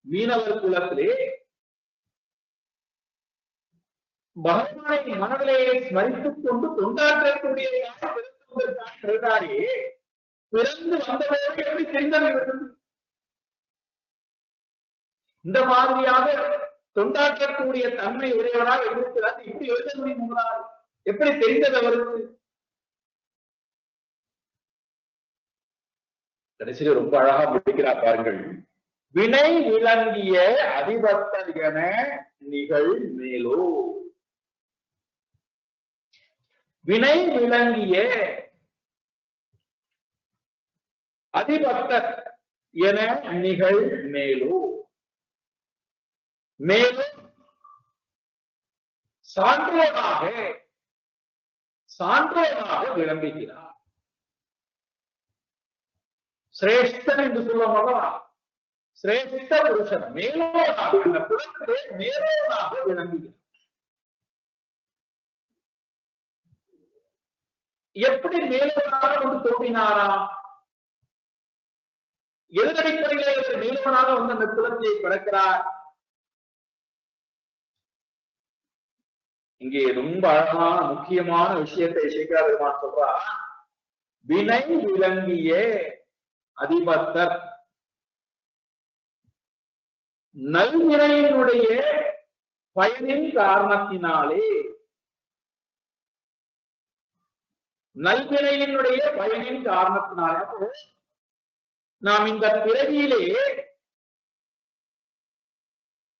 மீனவர் குலத்திலே பகவானை மனதிலே ஸ்மரித்துக் கொண்டு தொண்டாற்றக்கூடியவராக பிறந்தாரே, பிறந்து வந்தவரை எப்படி தெரிந்தது? இந்த மாதிரியாக தொண்டாற்றக்கூடிய தன்மை உடையவராக இருக்கிறார். இப்படி எழுத முடியுங்களா? எப்படி தெரிந்தது அவருக்கு? கடைசியில் ரொம்ப அழகா முடிக்கிறார் பாருங்கள். வினை விளங்கிய அதிபத்தர் என நிகழ் மேலோ. வினை விளங்கிய அதிபத்தர் என நிகழ் மேலோ. மேலும் சான்றோனாக விளம்புகிறார். சிரேஷ்டன் என்று சொல்லுவோம், சிரேஷ்ட புருஷன் மேலோனாக, இந்த புறத்திலே மேலோனாக விளம்புகிறார். எப்படி மேலோனாக வந்து தோன்றினாரா? எதிரடிப்படையிலே மேலோனாக வந்து அந்த குலத்தை பிறக்கிறார். இங்கே ரொம்ப அழகான முக்கியமான விஷயத்தை சேகர பெருமான் சொல்றார். வினை விளங்கிய அதிபத்தர் நல்வினையினுடைய பயனின் காரணத்தினாலே, நல்வினையினுடைய பயனின் காரணத்தினாலே, நாம் இந்த பிறவியிலே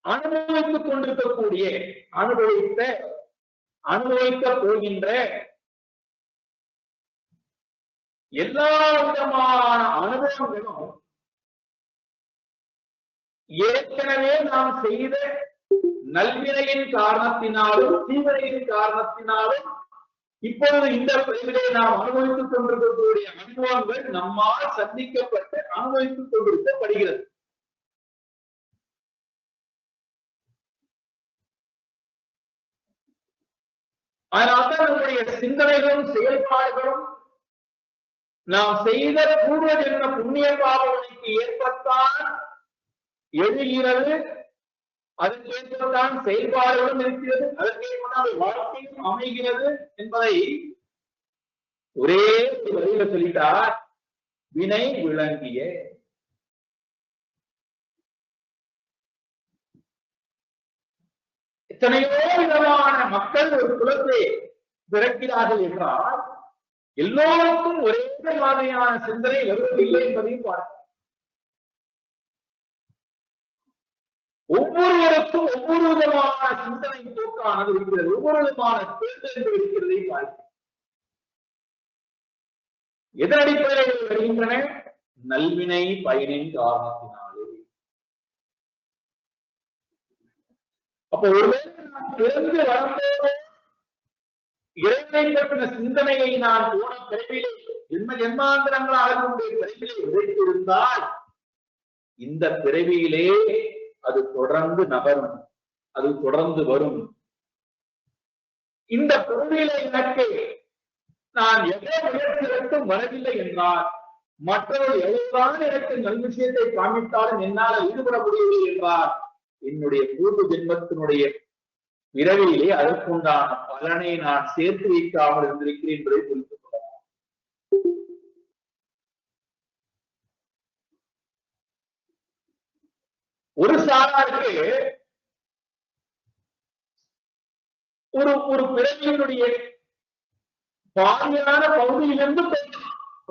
அனுபவித்துக் கொண்டிருக்கக்கூடிய, அனுபவிக்க போகின்ற எல்லா விதமான அனுபவங்களும் ஏற்கனவே நாம் செய்த நல்வினையின் காரணத்தினாலும் தீவினையின் காரணத்தினாலும் இப்பொழுது இந்த பிரிவிலே நாம் அனுபவித்துக் கொண்டிருக்கக்கூடிய அனுபவங்கள் நம்மால் சந்திக்கப்பட்டு அனுபவித்துக் கொண்டிருக்கப்படுகிறது. அதனால்தான் நம்முடைய சிந்தனைகளும் செயல்பாடுகளும் நாம் செய்த பூர்வ ஜென்ம புண்ணிய பாவனைக்கு ஏற்பத்தான் எழுகிறது, அதற்கேற்பதான் செயல்பாடுகளும் இருக்கிறது, அதற்கேற்பதான் வாழ்க்கையும் அமைகிறது என்பதை ஒரே வழியில சொல்லிட்டார். வினை விளங்கிய. எத்தனையோ விதமான மக்கள் ஒரு குலத்தை பிறக்கிறார்கள் என்றால் எல்லோருக்கும் ஒரே மாதிரியான சிந்தனை வருவதில்லை என்பதையும் பார்க்க. ஒவ்வொருவருக்கும் ஒவ்வொரு விதமான சிந்தனை போக்கானது இருக்கிறது, ஒவ்வொரு விதமான தேர்தல் இருக்கிறதை பார்க்க. எதன் அடிப்படையில் வருகின்றன? நல்வினை பயனின் காரணத்தினாலே. அப்ப ஒருவேளை நான் பிறந்து வளர்ந்தோடு இறைவனை பற்றின சிந்தனையை நான் போன பிறவிலே ஜென்மாந்திரங்களாக பிறவிலே விதைத்திருந்தால் இந்த பிறவியிலே அது தொடர்ந்து நகரும், அது தொடர்ந்து வரும். இந்த பிறவியிலே எனக்கு நான் எவ்வளவு முயற்சிகளுக்கும் வரவில்லை என்றால், மற்றவர்கள் எவ்வளவுதான் எனக்கு நல் விஷயத்தை காண்பித்தாலும் என்னால் ஈடுபட முடியவில்லை என்றால், என்னுடைய பூர்வ ஜென்மத்தினுடைய பிறவியிலே அதற்குண்டான பலனை நான் சேர்த்து வைக்காமல் இருந்திருக்கிறேன் என்பதை புரிந்து கொள்ளலாம். ஒரு சாராருக்கு ஒரு பிறவியினுடைய பாதியான பகுதியிலிருந்து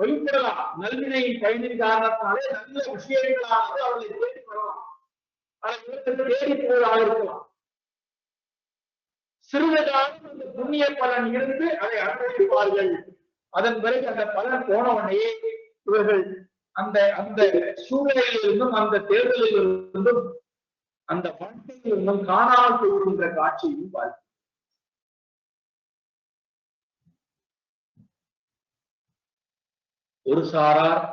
வெளிப்படலாம். நல்வினையின் பயனின் காரணத்தாலே நல்ல விஷயங்களானது அவர்களை தேடி வரலாம், தேடி போவதாக இருக்கலாம். சிறிது காலம் அந்த புண்ணிய பலன் இருந்து அதை அனுபவிப்பார்கள். அதன் பிறகு அந்த பலன் போனவனையே இவர்கள் அந்த அந்த சூழ்நிலையில் இருந்தும் அந்த தேர்தலில் இருந்தும் அந்த வாழ்க்கையில் இருந்தும் காணாமல் போகின்ற காட்சியையும் பார்க்க. ஒரு சாரார்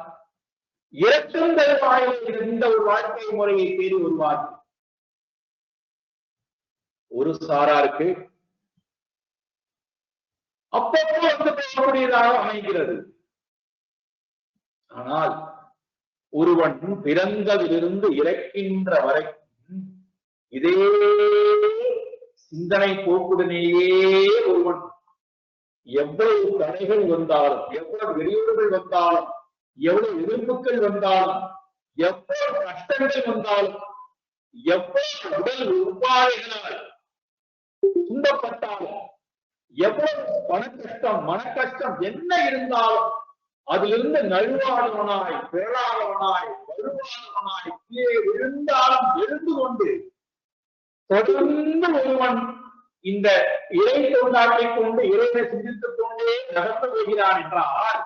இறக்கும் தருவாயில் இருந்த ஒரு வாழ்க்கை முறையை தேடி வருவார்கள். ஒரு சாராருக்கு அப்பப்போ வந்து பேசக்கூடியதாக அமைகிறது. ஆனால் ஒருவன் பிறந்ததிலிருந்து இறக்கின்ற வரைக்கும் இதே சிந்தனை போக்குடனேயே ஒருவன் எவ்வளவு தடைகள் வந்தாலும், எவ்வளவு வெளியூர்கள் வந்தாலும், எவ்வளவு எதிர்ப்புகள் வந்தாலும், எவ்வளவு கஷ்டங்கள் வந்தாலும், எவ்வளவு உடல் உபாதைகளால் துன்பப்பட்டாலும், எவ்வளவு பண கஷ்டம் மன கஷ்டம் என்ன இருந்தாலும் அதிலிருந்து நழுவாதவனாய் பேராதவனாய் வலுவாதவனாய் கீழே விழுந்தாலும் எழுந்து கொண்டு தொடர்ந்து ஒருவன் இந்த இறை தொண்டாட்டை கொண்டு இறைவனை சிந்தித்துக் கொண்டே நகர்ந்து வருகிறான் என்றால்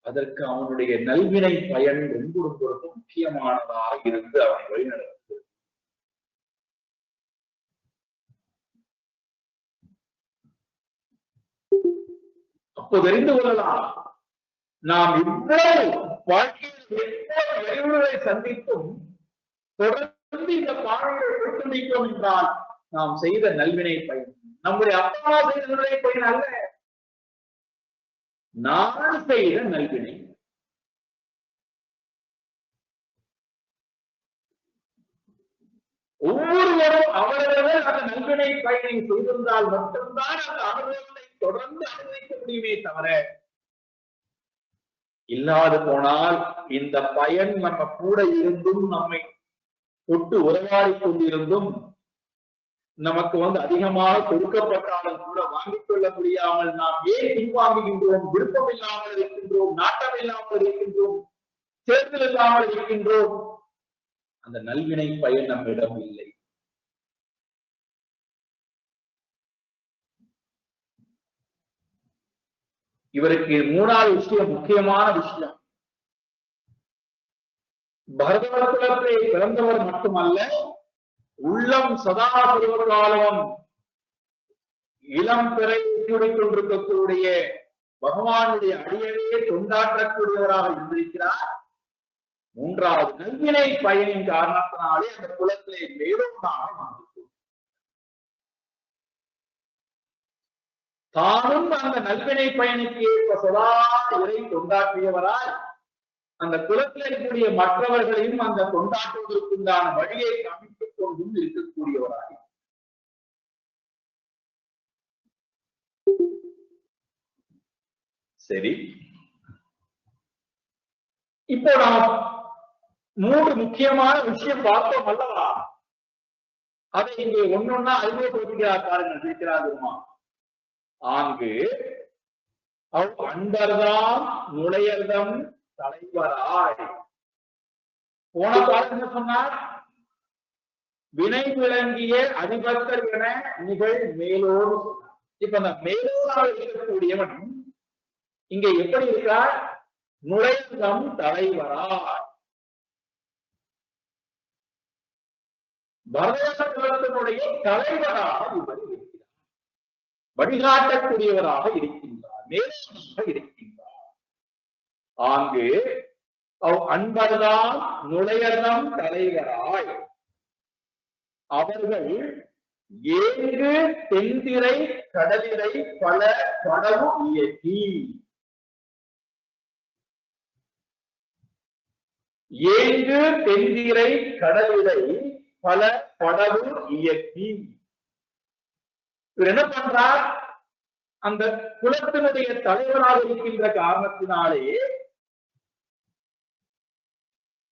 அதற்கு அவனுடைய நல்வினை பயன் ரொம்ப ரொம்ப முக்கியமானதாக இருந்து அவனை வழிநடத்துகிறது. அப்போ தெரிந்து கொள்ளலாம், நாம் இவ்வளவு வாழ்க்கையில் எவ்வளவு விளைவுகளை சந்தித்தும் தொடர்ந்து இந்த பாதையை பெற்றுள்ளோம் என்றால் நாம் செய்த நல்வினை பயன். நம்முடைய அப்பா செய்த நல்வினை பயன் அல்ல, நான் செய்த நல்வினை. ஒவ்வொருவரும் அவரவர் அந்த நல்வினை பயனை செய்திருந்தால் மட்டும்தான் அந்த அனுபவத்தை தொடர்ந்து அனுபவிக்க முடியுமே தவிர, இல்லாது போனால் இந்த பயன் நம்ம கூட இருந்தும் நம்மை தொட்டு உறவாடி கொண்டிருந்தும் நமக்கு அதிகமாக கொடுக்கப்பட்டாலும் கூட வாங்கிக் கொள்ள முடியாமல் நாம் ஏன் பின்வாங்குகின்றோம், விருப்பம் இல்லாமல் இருக்கின்றோம், நாட்டம் இல்லாமல் இருக்கின்றோம், தேர்தல் இல்லாமல் இருக்கின்றோம். அந்த நல்வினை பயன் நம்மிடம் இல்லை. இவருக்கு மூணாவது விஷயம், முக்கியமான விஷயம், பரதவ குலத்தை பிறந்தவர் மட்டுமல்ல, உள்ளம் சதா பருவகாலம் இளம் பிறை கொண்டிருக்கக்கூடிய பகவானுடைய அடியவே தொண்டாற்றக்கூடியவராக இருந்திருக்கிறார். மூன்றாவது நல்வினை பயனின் காரணத்தினாலே அந்த குலத்திலே மேலோனாக வந்திருக்கும். தானும் அந்த நல்வினை பயனுக்கு ஏற்ப சதா இறை தொண்டாற்றியவராய் அந்த குலத்தில் இருக்கக்கூடிய மற்றவர்களையும் அந்த கொண்டாட்டுவதற்குண்டான வழியை அமைத்துக் கொண்டும் இருக்கக்கூடியவராய். சரி, இப்போ நாம் 3 முக்கியமான விஷயம் பார்த்தோம் அல்லவா? அதை இங்கே ஒன்னொன்னா அறிமுகப்படுத்துகிறார் பாருங்கள், இருக்கிறாருமா. ஆங்கு அன்பர்தாம் நுழையர்தம் தலைவராய். போன பாடம் என்ன சொன்னார்? வினை விளங்கிய அதிபத்தர் என நிகழ் மேலோடு சொன்னார். இப்ப அந்த மேலோடாக இருக்கக்கூடியவன் இங்க எப்படி இருக்கார்? நுழையர்தம் தலைவராய். பரதவ குலத்தினுடைய தலைவராக இவர் இருக்கிறார், வழிகாட்டக்கூடியவராக இருக்கின்றார், மேலாக இருக்கின்றார். ஆங்கு அன்பர்தான் நுழையர்தம் தலைவராய் அவர்கள் ஏங்கு தென்திரை கடலிரை பல படவு இயக்கி. ஏங்கு தென்திரை கடலிரை பல படவு இயக்கி. இவர் என்ன பண்றார்? அந்த குலத்தினுடைய தலைவராக இருக்கின்ற காரணத்தினாலே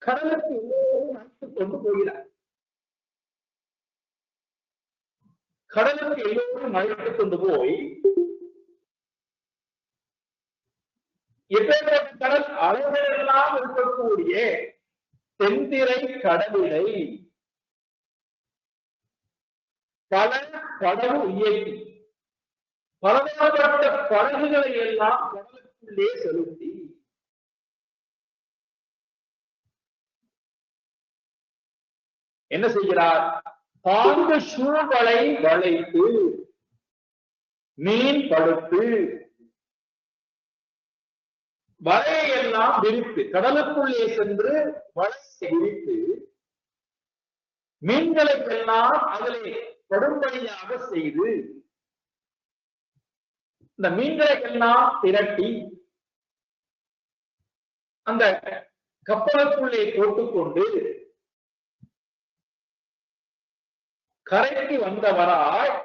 கடலுக்கு அழைத்துக் கொண்டு போகிறார். கடலுக்கு எல்லோரும் அழைத்துக் கொண்டு போய் எப்பேற்பட்ட கடல் அலைகளெல்லாம் இருக்கக்கூடிய தென்திரை கடலிலை பல படகு இயக்கி பலதரப்பட்ட படகுகளை எல்லாம் கடலுக்குள்ளே செலுத்தி என்ன செய்கிறார்? பாங்கு சூழ்வலை வளைத்து மீன் படுத்து வலையெல்லாம் விரித்து கடலுக்குள்ளே சென்று வலையை விரித்து மீன்களை எல்லாம் அதிலே படும்படியாக செய்து இந்த மீன்களை எல்லாம் திரட்டி அந்த கப்பலுக்குள்ளே போட்டுக்கொண்டு கரைக்கு வந்தவராய்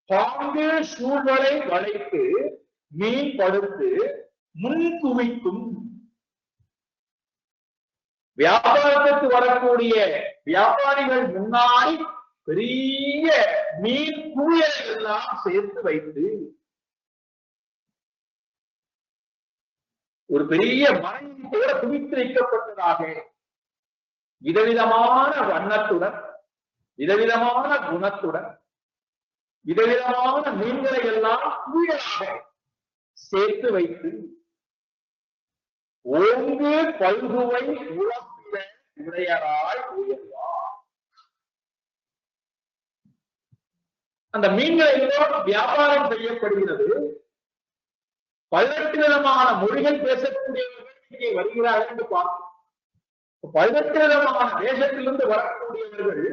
பாங்கு சூழ்வலை வளைத்து மீன் படுத்து முன் குவிக்கும். வியாபாரத்துக்கு வரக்கூடிய வியாபாரிகள் முன்னாடி பெரிய மீன் குவியலை எல்லாம் சேர்த்து வைத்து ஒரு பெரிய மனைவி கூட குவித்து வைக்கப்பட்டதாக விதவிதமான வண்ணத்துடன் விதவிதமான குணத்துடன் விதவிதமான மீன்களை எல்லாம் குவியலாக சேர்த்து வைத்து ஓங்கு பல்குவை உழப்பிட உடையராய் உயர்வார். அந்த மீன்களை எல்லாம் வியாபாரம் செய்யப்படுகிறது. 18 விதமான மொழிகள் பேசக்கூடியவர்கள் இங்கே வருகிறார்கள் என்று பார்க்கிறோம். 18 விதமான தேசத்திலிருந்து வரக்கூடியவர்கள்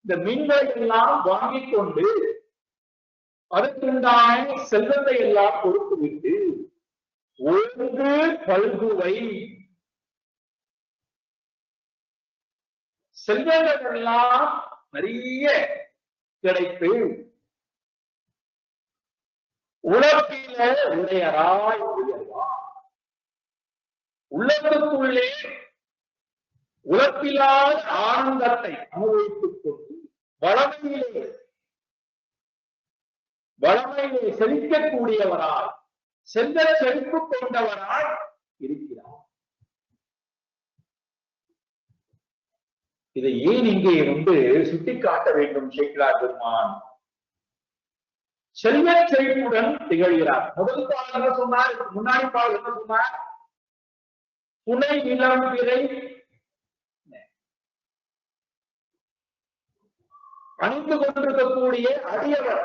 இந்த மீன்களை எல்லாம் வாங்கிக் கொண்டு அதற்குண்டான செல்வத்தை எல்லாம் கொடுத்து விட்டு ஓங்கு பல்குவை செல்வங்கள் எல்லாம் நிறைய கிடைத்து உலகில உடையராய் உயர்வார். உள்ளத்துக்குள்ளே உலப்பில்லாத ஆனந்தத்தை அனுபவித்துக் கொண்டு வளமையிலே செழிக்கக்கூடியவராய் செல்வ செழிப்பு கொண்டவராய் இருக்கிறார். இதை ஏன் இங்கே சுட்டிக்காட்ட வேண்டும்? சேக்கிழார் பெருமான் செல்வ செழிப்புடன் திகழ்கிறார். முதல் பாடல் என்ன சொன்னார்? முன்னாடி பாடல் என்ன சொன்னார்? துணை இளம் பிறை அணிந்து கொண்டிருக்கக்கூடிய அடியவர்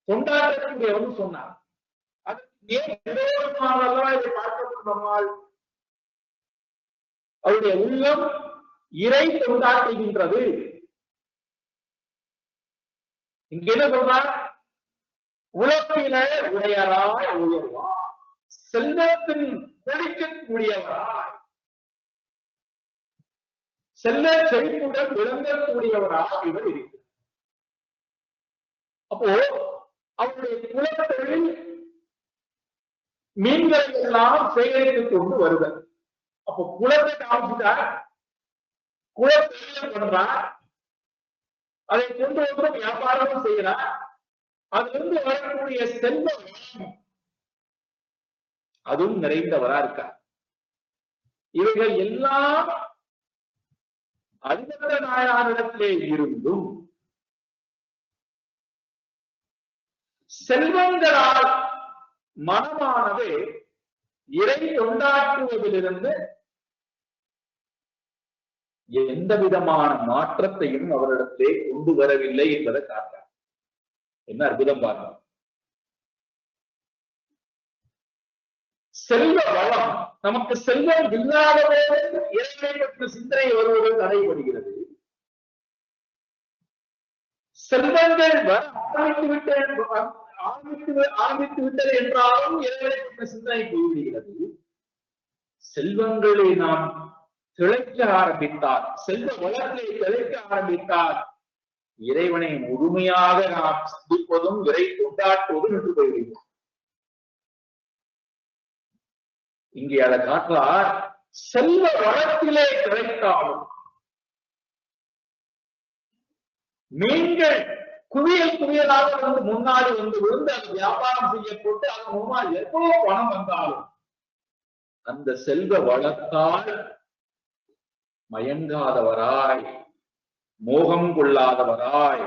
கொண்டாடக்கூடியவர் சொன்னார். அது ஏன் இதை பார்க்கப்படும் நம்மால் அவருடைய உள்ளம் இறை கொண்டாடுகின்றது. இங்க என்ன சொல்றார்? உலகில உடையராய் உயர்வார், செல்வத்தின் கொடிக்கக்கூடியவராய் செல்ல செழிப்புடன் விளங்கக்கூடியவராக இவர் இருக்கிறார். அப்போ அவருடைய குலத்தொழில் மீன்களை எல்லாம் சேகரித்துக் கொண்டு வருதல். அப்போ குலத்தை காமிச்சுட்டார், குலத்தொழில் பண்றார், அதை கொண்டு வந்து வியாபாரமும் செய்யறார். அதிலிருந்து வரக்கூடிய செல்வம் அதுவும் நிறைந்தவரா இருக்கார். இவைகள் எல்லாம் அதிபத்த நாயனாரிடத்திலே இருந்தும் செல்வங்களால் மனமானது இறை கொண்டாட்டுவதிலிருந்து எந்த விதமான மாற்றத்தையும் அவரிடத்திலே கொண்டு வரவில்லை என்பதை காட்டார். என்ன அற்புதம் பாருங்க. செல்வ வளம் நமக்கு செல்வம் இல்லாதவே இறைவனை பற்றிய சிந்தனை வருவது தடைபடுகிறது. செல்வங்கள் ஆரம்பித்து விட்டது என்றாலும் இறைவனை பற்றிய சிந்தனை போய்விடுகிறது. செல்வங்களை நாம் திளைக்க ஆரம்பித்தார், செல்வ வளத்தை திளைக்க ஆரம்பித்தார், இறைவனை முழுமையாக நாம் சிந்திப்பதும் இறை கொண்டாட்டுவதும் என்று போய்விடுவோம். இங்கே அதை காட்டுறார். செல்வ வளத்திலே கிடைத்தாலும் மீன்கள் குவியல் குவியலாக முன்னாடி விழுந்து அது வியாபாரம் செய்யப்பட்டு அதன் முன்னால் எவ்வளவு பணம் வந்தாலும் அந்த செல்வ வளத்தால் மயங்காதவராய், மோகம் கொள்ளாதவராய்,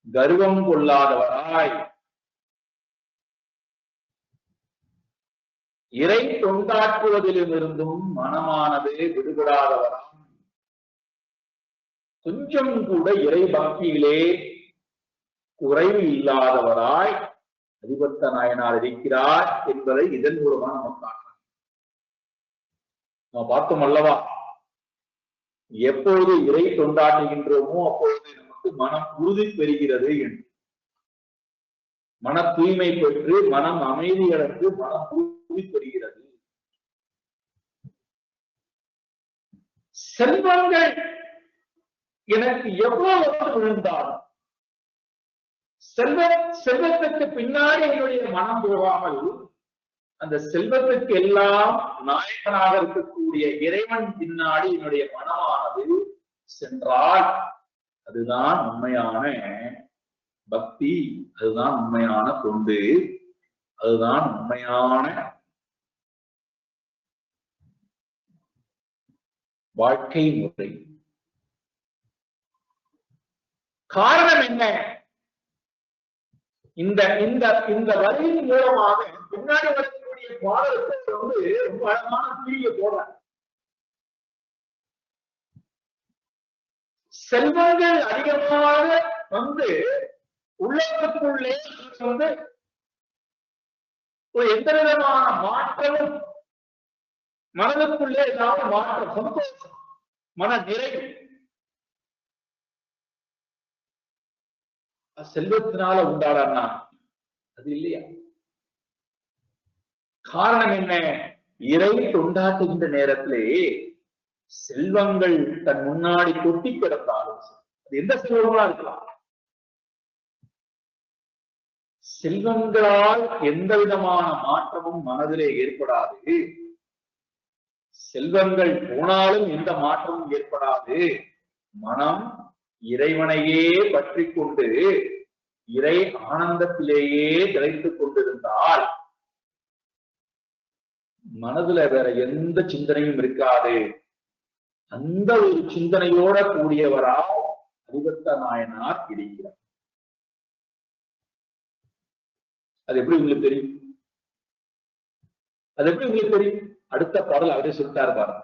கர்வம் கொள்ளாதவராய், இறை தொண்டாற்றுவதிலிருந்தும் மனமானது விடுபடாதவராம், கொஞ்சம் கூட இறை பக்தியிலே குறைவு இல்லாதவராய் அதிபத்த நாயனார் இருக்கிறார் என்பதை இதன் மூலமா நம்ம பார்க்கலாம். நம்ம பார்த்தோம் அல்லவா, எப்பொழுது இறை தொண்டாற்றுகின்றோமோ அப்பொழுது நமக்கு மனம் உறுதி பெறுகிறது என்று, மன தூய்மை பெற்று மனம் அமைதி அடைந்து மனம் உறுதி பெறுகிறது. செல்வங்கள் எனக்கு எவ்வளவு விழுந்தாலும் செல்வத்துக்கு பின்னாடி என்னுடைய மனம் போகாமல் அந்த செல்வத்துக்கு எல்லாம் நாயகனாக இருக்கக்கூடிய இறைவன் பின்னாடி என்னுடைய மனமானது சென்றால் அதுதான் உண்மையான பக்தி, அதுதான் உண்மையான தொண்டு, அதுதான் உண்மையான வாழ்க்கை முறை. காரணம் என்ன? இந்த இந்த இந்த வரியின் மூலமாக பின்னாடி வரக்கூடிய பாடலுக்கு ரொம்ப அழகான தீய போடுற செல்வங்கள் அதிகமாக உள்ளத்துக்குள்ளே ஒரு எந்த விதமான மாற்றமும் மனதுக்குள்ளே ஏதாவது மாற்றம், சந்தோஷம், மன நிறைவு செல்வத்தினால உண்டாடா? அது இல்லையா? காரணம் என்ன? இறை தொண்டாட்டுகின்ற நேரத்திலே செல்வங்கள் தன் முன்னாடி கொட்டி கிடந்தாலும் அது எந்த செல்வங்களா இருக்கலாம், செல்வங்களால் எந்த விதமான மாற்றமும் மனதிலே ஏற்படாது. செல்வங்கள் போனாலும் எந்த மாற்றமும் ஏற்படாது. மனம் இறைவனையே பற்றி கொண்டு இறை ஆனந்தத்திலேயே திளைத்துக் கொண்டிருந்தால் மனதுல வேற எந்த சிந்தனையும் இருக்காது. அந்த ஒரு சிந்தனையோட கூடியவரால் அறிவத்த நாயனார் இருக்கிறார். அது எப்படி உங்களுக்கு தெரியும்? அது எப்படி உங்களுக்கு தெரியும்? அடுத்த பாடல் அவரே சொல்லிட்டாரு பாருங்க.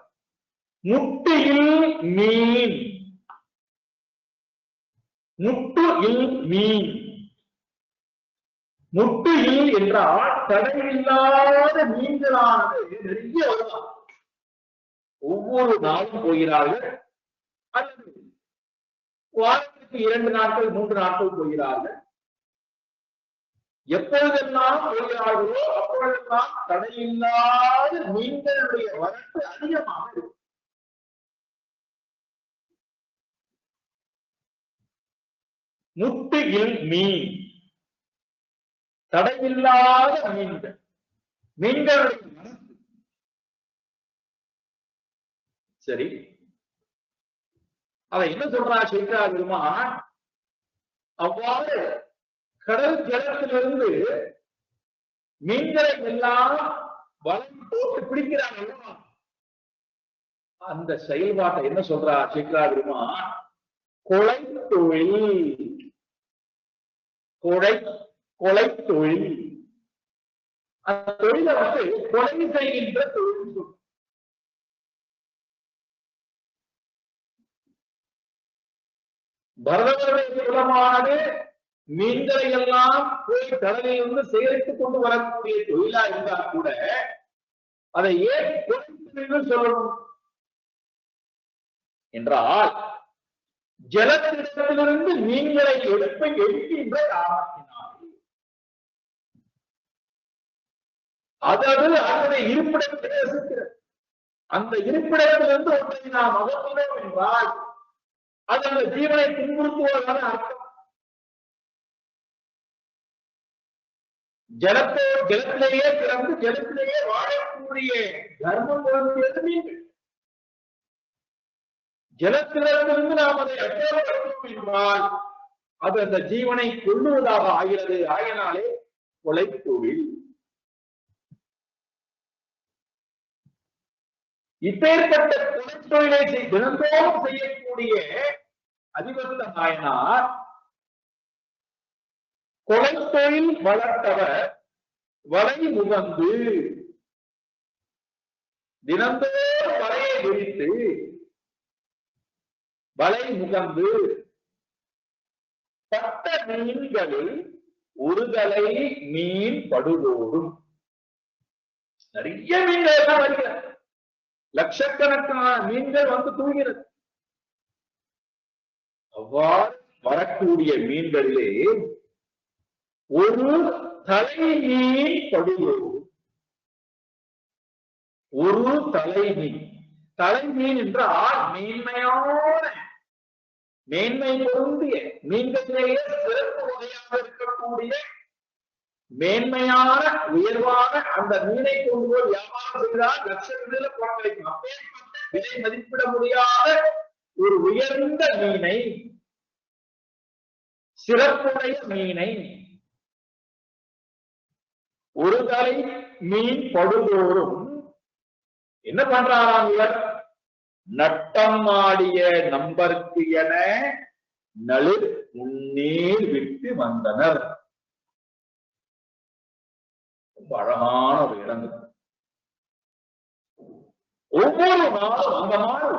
முட்டியில் மீன், முட்டியில் மீன். முட்டியில் என்றால் தடையில்லாத மீன்களானது நிறைய வருதான். ஒவ்வொரு நாளும் போகிறார்கள், அல்லது வாரத்துக்கு 2 நாட்கள் 3 நாட்கள் போகிறார்கள். எப்பொழுதெல்லாம் போகிறார்களோ அப்பொழுதெல்லாம் தடையில்லாத மீன்களுடைய வரத்து அதிகமாக இருக்கும். முட்டியில் மீன், தடையில்லாத மீன்கள், மீன்களுடைய வரத்து. சரி, அதை என்ன சொல்றா சொல்றா பெருமான்? அவ்வாறு கடல் ஜலத்திலிருந்து மீன்களை எல்லாம் வலம் போட்டு பிடிக்கிறாங்க. அந்த செயல்பாட்டை என்ன சொல்றா சேக்கரா பெருமான்? கொலை தொழில், கொலை தொழில். அந்த தொழிலை கொலை செய்கின்ற தொழில். பரதவருடைய குலமானது மீன்களை எல்லாம் போய் கடலில் இருந்து சேகரித்துக் கொண்டு வரக்கூடிய தொழிலா இருந்தால் கூட அதை ஏன் சொல்லணும் என்றால், ஜலத்திடத்திலிருந்து மீன்களை எடுக்கின்ற காரணத்தினால் அதனுடைய இருப்பிடத்தை ரசிக்கிறது. அந்த இருப்பிடத்திலிருந்து ஒன்றை நாம் அகற்றுவோம் என்றால் அது அந்த ஜீவனை துன்புறுத்துவதான அர்த்தம். ஜலத்திலேயே பிறந்து ஜலத்திலேயே வாழக்கூடிய தர்மம் பொருந்தியது மீன்கள். ஜலத்திலிருந்து நாம் அதை அற்றப்படுத்தும் என்றால் அது அந்த ஜீவனை கொள்ளுவதாக ஆகிறது. ஆகினாலே கொலை தொழில். இப்பேற்பட்ட கொலை தொழிலை தினந்தோறும் செய்யக்கூடிய அதிபத்த நாயனார் கொலை தொழில் வளர்த்தவர் வலை முகந்து தினந்தோறும் வலையை விரித்து வலை முகந்து பட்ட மீன்களில் ஒரு தலை மீன் படுதோடும். நிறைய மீன்கள் எல்லாம் வருகிறது, லட்சக்கணக்கான மீன்கள் வந்து தூங்கிறது. அவ்வாறு வரக்கூடிய மீன்களிலே ஒரு தலை மீன் படுதோடும். ஒரு தலை மீன். தலை மீன் என்றால் மேன்மையான மேன்மை பொருந்திய மீன்களிலேயே சிறப்பு வகையாக இருக்கக்கூடிய மேன்மையான உயர்வான அந்த மீனை கொண்டு போய் வியாபாரம் செய்தால் லட்சங்களில பணம் கிடைக்கும். அப்பேற்பட்ட விலை மதிப்பிட முடியாத ஒரு உயர்ந்த மீனை, சிறப்புடைய மீனை ஒரு தலை மீன் படுதோறும் என்ன பண்றாராம் இவர்? நட்டம் ஆடிய நம்பர்க்கு என நளிர் முன்னீர் விட்டு வந்தனர். ரொம்ப அழகான ஒரு இடம். ஒவ்வொரு நாளும் அந்த நாள்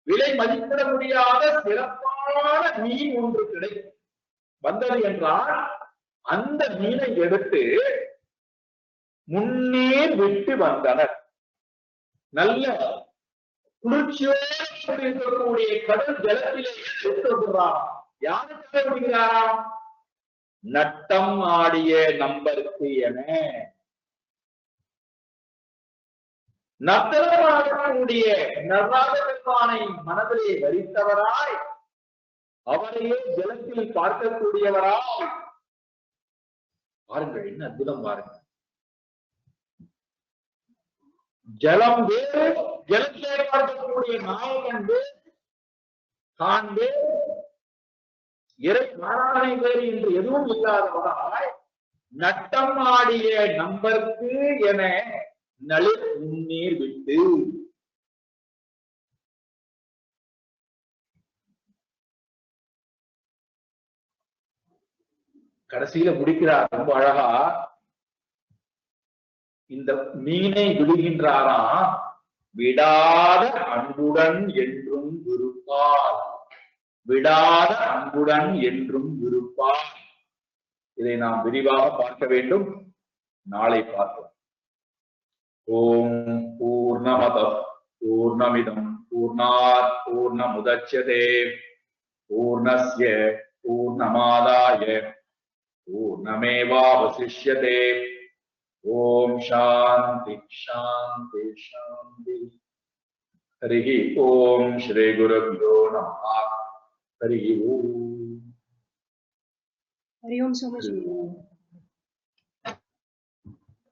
விலை மதிப்பிட முடியாத சிறப்பான மீன் ஒன்று கிடைக்கும் வந்தது என்றால் அந்த மீனை எடுத்து முன்னீர் விட்டு வந்தனர். நல்ல குளிர்ச்சியோடு இருக்கக்கூடிய கடல் ஜலத்திலே விட்டுறாராம். யாருக்கு விடுகிறாராம்? நட்டம் ஆடிய நம்பருக்கு என நத்தனமாடக்கூடிய நடராஜ பெருமானை மனதிலே வரித்தவராய், அவரையே ஜலத்தில் பார்க்கக்கூடியவராய். பாருங்கள், என்ன அற்புதம் பாருங்கள். ஜலம் வேறு, ஜலத்திலே பார்க்கக்கூடிய நாயகன் வேறு, தான் வேறு, இறை நாராயணை வேறு என்று எதுவும் இல்லாதவராய் நட்டம் ஆடிய நம்பர்க்கு என நளிர் முன்னீர் விட்டு. கடைசியில முடிக்கிறார் ரொம்ப அழகா. இந்த மீனை விடுகின்றாராம். விடாத அன்புடன் என்றும் இருப்பார், விடாத அன்புடன் என்றும் இருப்பார். இதை நாம் விரிவாக பார்க்க வேண்டும். நாளை பார்ப்போம். ஓம் பூர்ணமத பூர்ணமிதம் பூர்ணாத் பூர்ணமுதச்யதே பூர்ணஸ்ய பூர்ணமாதாய பூர்ணமேவாவசிஷ்யதே. ஓம் சாந்தி சாந்தி சாந்தி. ஹரி ஓம் ஸ்ரீ குருப்யோ நமः. ஹரி ஓம். ஹரி ஓம் சோமேஸ்வரி.